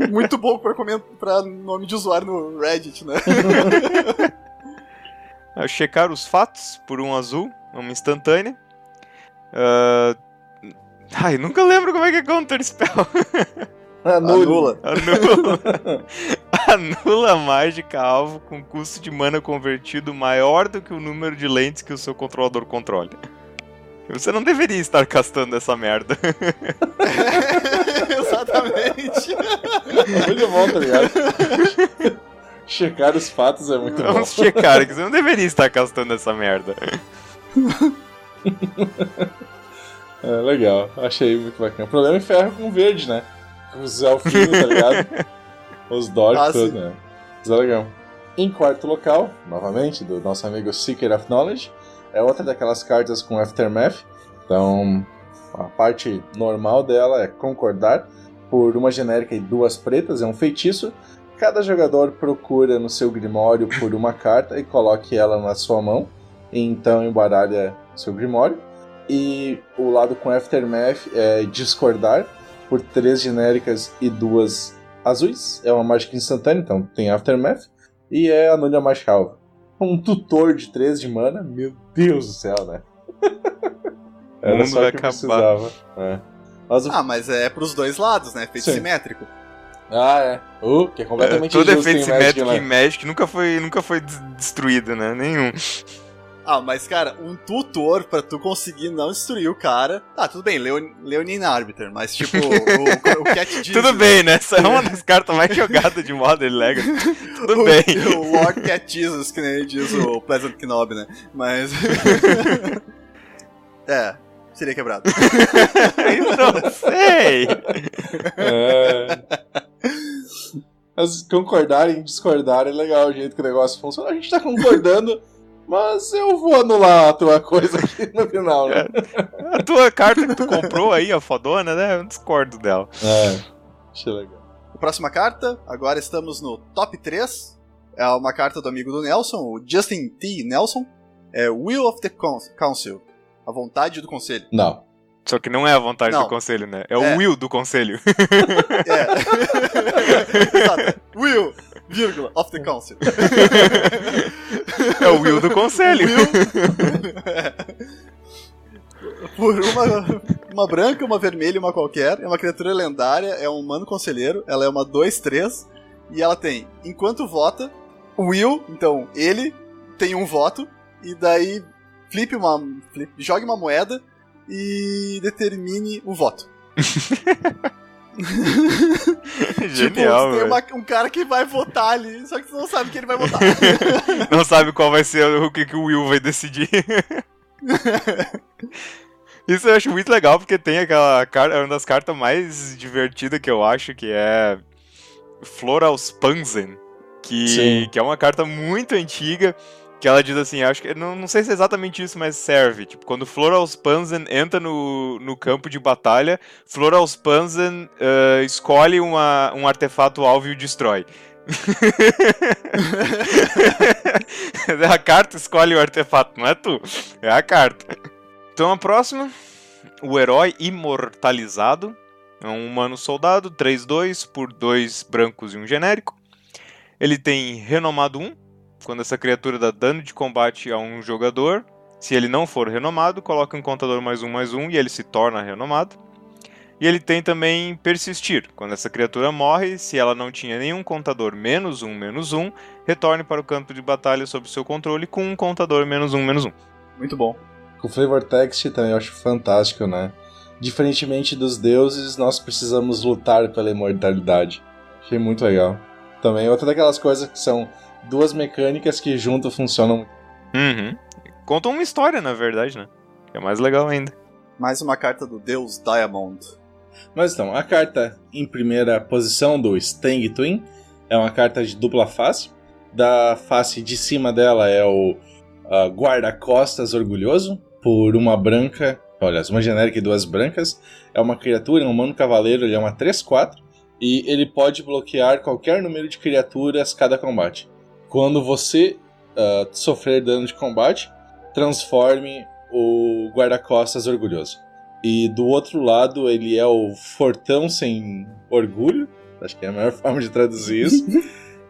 Muito bom pra nome de usuário no Reddit, né? Checar os fatos por 1 azul, uma instantânea. Nunca lembro como é que é Counter Spell. Anula. Anula a mágica alvo com custo de mana convertido maior do que o número de lentes que o seu controlador controle. Você não deveria estar castando essa merda. Exatamente. Muito bom, tá ligado? Checar os fatos é muito bom. Vamos checar, que você não deveria estar castando essa merda. É, legal, achei muito bacana. O problema é ferro com verde, né? Com os elfinhos, tá ligado? Os dogs, tudo, né? Mas é legal. Em quarto local, novamente, do nosso amigo Seeker of Knowledge, é outra daquelas cartas com Aftermath. Então, a parte normal dela é concordar por uma genérica e 2 pretas, é um feitiço. Cada jogador procura no seu grimório por uma carta e coloque ela na sua mão. E então embaralha seu grimório. E o lado com Aftermath é discordar por 3 genéricas e 2 azuis. É uma mágica instantânea, então tem Aftermath. E é anule a mágica alvo. Um tutor de 3 de mana, meu Deus do céu, né? Era só o que precisava. É. Mas é pros dois lados, né? Efeito simétrico. Ah, é. Que é completamente todo injusto efeito simétrico em Magic nunca foi destruído, né? Nenhum. Mas, cara, um tutor pra tu conseguir não destruir o cara... tudo bem, Leonine Arbiter, mas, tipo, o Cat Jesus... Tudo bem, né? Essa é uma das cartas mais jogadas de Modern Legacy. Tudo bem. O Lord Cat Jesus, que nem diz o Pleasant Knob, né? Mas... seria quebrado. Eu não sei. Mas concordar e discordar é legal, o jeito que o negócio funciona. A gente tá concordando... Mas eu vou anular a tua coisa aqui no final, né? A tua carta que tu comprou aí, a fodona, né? Eu discordo dela. Achei legal. A próxima carta, agora estamos no top 3. É uma carta do amigo do Nelson, o Justin T. Nelson. É Will of the Council. A vontade do conselho. Não. Só que não é a vontade do conselho, né? É o will do conselho. Exato. Will, vírgula, of the council. É o Will do conselho. Por uma branca, uma vermelha e uma qualquer. É uma criatura lendária, é um humano conselheiro. Ela é uma 2/3. E ela tem, enquanto vota, o Will, então, ele tem um voto. E daí, jogue uma moeda e determine o voto. Genial, tipo, tem um cara que vai votar ali, só que você não sabe que ele vai votar. Não sabe qual vai ser o que o Will vai decidir. Isso eu acho muito legal, porque tem aquela carta, é uma das cartas mais divertidas que eu acho, que é Floralspansen, que é uma carta muito antiga, que ela diz assim, acho que, não sei se é exatamente isso, mas serve. Tipo, quando Floralspansen entra no campo de batalha, Floralspansen escolhe um artefato alvo e o destrói. A carta escolhe o artefato, não é tu, é a carta. Então a próxima, o Herói Imortalizado. É um humano soldado, 3/2 por 2 brancos e um genérico. Ele tem renomado 1. Quando essa criatura dá dano de combate a um jogador, se ele não for renomado, coloca um contador +1/+1 e ele se torna renomado. E ele tem também persistir. Quando essa criatura morre, se ela não tinha nenhum contador -1/-1, retorne para o campo de batalha sob seu controle com um contador -1/-1. Muito bom. O Flavor Text também eu acho fantástico, né? Diferentemente dos deuses, nós precisamos lutar pela imortalidade. Achei muito legal. Também outra daquelas coisas que são 2 mecânicas que juntas funcionam. Uhum. Contam uma história, na verdade, né? Que é mais legal ainda. Mais uma carta do Deus Diamond. Mas então, a carta em primeira posição do Stang Twin é uma carta de dupla face. Da face de cima dela é o Guarda-Costas Orgulhoso, por uma branca, aliás, uma genérica e 2 brancas. É uma criatura, um humano cavaleiro, ele é uma 3/4 e ele pode bloquear qualquer número de criaturas cada combate. Quando você sofrer dano de combate, transforme o Guarda-Costas Orgulhoso. E do outro lado ele é o Fortão Sem Orgulho, acho que é a melhor forma de traduzir isso.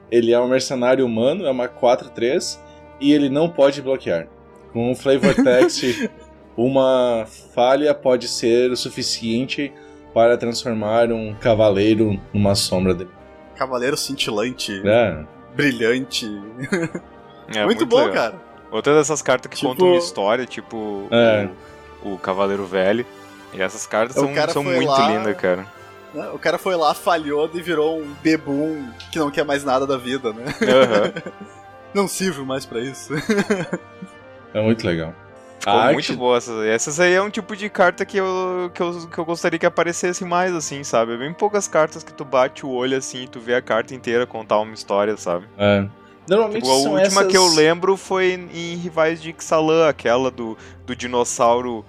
Ele é um mercenário humano, é uma 4/3 e ele não pode bloquear. Com o Flavor Text, uma falha pode ser o suficiente para transformar um cavaleiro numa sombra dele. Cavaleiro cintilante, É. Brilhante. É, muito bom, legal. cara. Outra dessas cartas que contam uma história, tipo o Cavaleiro Velho. E essas cartas são muito lindas, cara. O cara foi lá, falhou e virou um bebum que não quer mais nada da vida, né? Uhum. Não sirvo mais pra isso. É muito legal. Ficou muito boa essas aí é um tipo de carta que eu gostaria que aparecesse mais, assim, sabe? É bem poucas cartas que tu bate o olho assim e tu vê a carta inteira contar uma história, sabe? É. Normalmente tipo, a são última essas... que eu lembro foi em Rivais de Ixalan, aquela do dinossauro,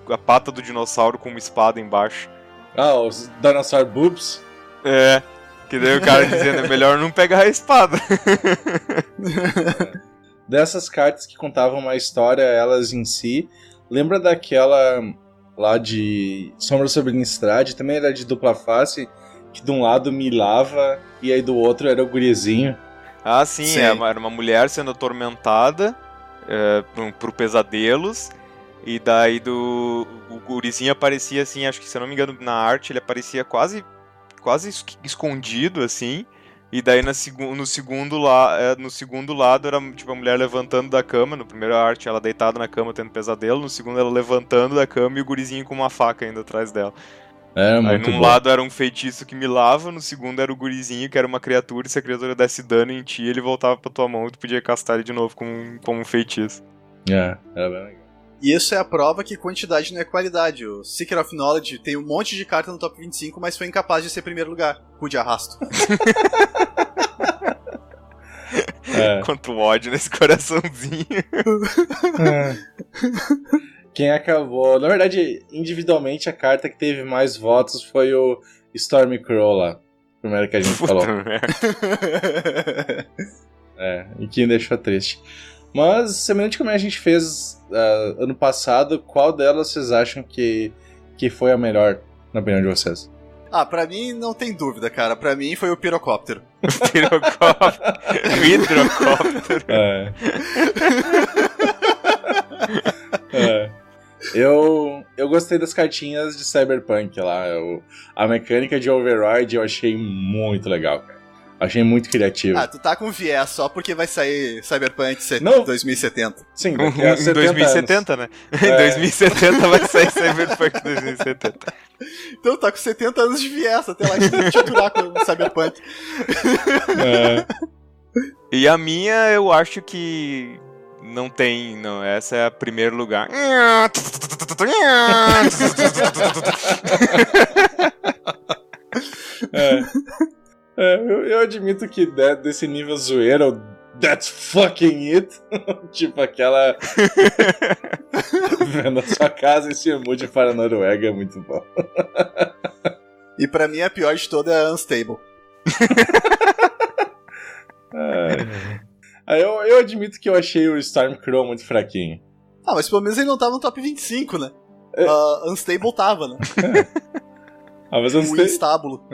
a pata do dinossauro com uma espada embaixo. Ah, os Dinosaur Boobs? É, que daí o cara dizendo, é melhor não pegar a espada. Dessas cartas que contavam uma história, elas em si, lembra daquela lá de Sombra sobre Nistrad, também era de dupla face, que de um lado milava e aí do outro era o gurizinho. Ah, sim. Era uma mulher sendo atormentada por pesadelos, e daí o gurizinho aparecia assim, acho que se eu não me engano na arte ele aparecia quase escondido assim, e daí no segundo lado era tipo a mulher levantando da cama. No primeiro arte ela deitada na cama tendo pesadelo, no segundo ela levantando da cama e o gurizinho com uma faca ainda atrás dela. Aí num lado era um feitiço que milava, no segundo era o gurizinho, que era uma criatura, e se a criatura desse dano em ti, ele voltava pra tua mão e tu podia castar ele de novo como um feitiço. Era bem legal. E isso é a prova que quantidade não é qualidade. O Seeker of Knowledge tem um monte de carta no top 25, mas foi incapaz de ser primeiro lugar. Cu de arrasto. Quanto ódio nesse coraçãozinho. Quem acabou... Na verdade, individualmente, a carta que teve mais votos foi o Stormcrow lá. Primeiro que a gente falou. E que me deixou triste. Mas, semelhante como a gente fez ano passado, qual delas vocês acham que foi a melhor, na opinião de vocês? Pra mim não tem dúvida, cara. Pra mim foi o pirocóptero. O hidrocóptero. Eu gostei das cartinhas de Cyberpunk lá. A mecânica de Override eu achei muito legal, cara. Achei muito criativo. Tu tá com viés só porque vai sair Cyberpunk 2070. Sim, daqui a 70 2070, anos. Né? Em 2070 vai sair Cyberpunk 2070. Então tá com 70 anos de viés, até lá a gente tem que titular com o Cyberpunk. E a minha, eu acho que não tem, não. Essa é a primeiro lugar. Eu admito que desse nível zoeira, o That's fucking it. Tipo aquela. Vendo a sua casa e se mude para a Noruega é muito bom. E pra mim a pior de toda é a Unstable. Eu admito que eu achei o Stormcrow muito fraquinho. Mas pelo menos ele não tava no top 25, né? Unstable tava, né? Mas o instábulo.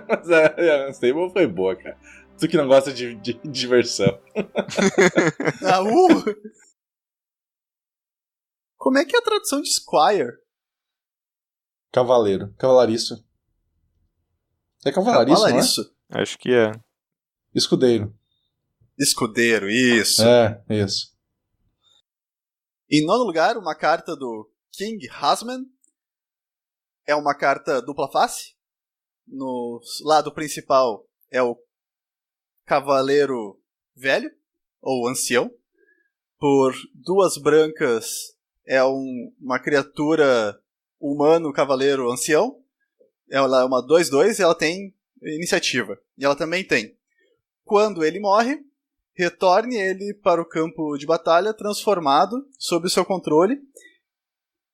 Mas a Unstable foi boa, cara. Tu que não gosta de diversão. Como é que é a tradução de Squire? Cavaleiro. Cavalariço. É cavalariço, não é? Acho que é. Escudeiro. Escudeiro, isso. Isso. Em nono lugar, uma carta do King Hasman. É uma carta dupla face. No lado principal é o Cavaleiro Velho, ou Ancião. Por 2 brancas é uma criatura humano Cavaleiro Ancião. Ela é uma 2/2 e ela tem iniciativa. E ela também tem: quando ele morre, retorne ele para o campo de batalha transformado sob o seu controle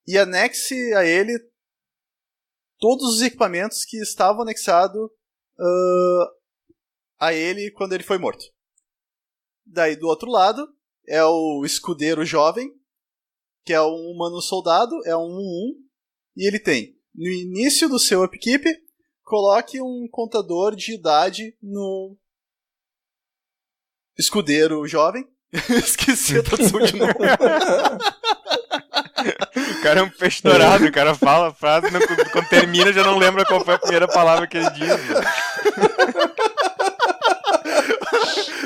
e anexe a ele todos os equipamentos que estavam anexados a ele quando ele foi morto. Daí do outro lado é o Escudeiro Jovem, que é um humano soldado, é um 1/1, e ele tem: no início do seu upkeep, coloque um contador de idade no Escudeiro Jovem. Esqueci a tradução de novo. O cara é um peixe dourado, o cara fala a frase, quando termina já não lembra qual foi a primeira palavra que ele diz.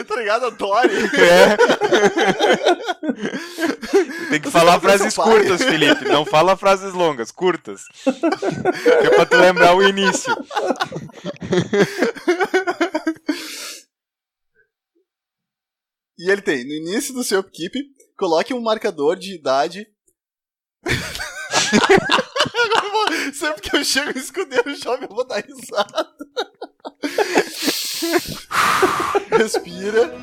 Tá ligado, Dory? Tem que falar frases curtas, Felipe. Não fala frases longas, curtas. Que é pra tu lembrar o início. E ele tem: no início do seu upkeep, coloque um marcador de idade. Sempre que eu chego no Escudeiro Jovem, eu vou dar risada. Respira.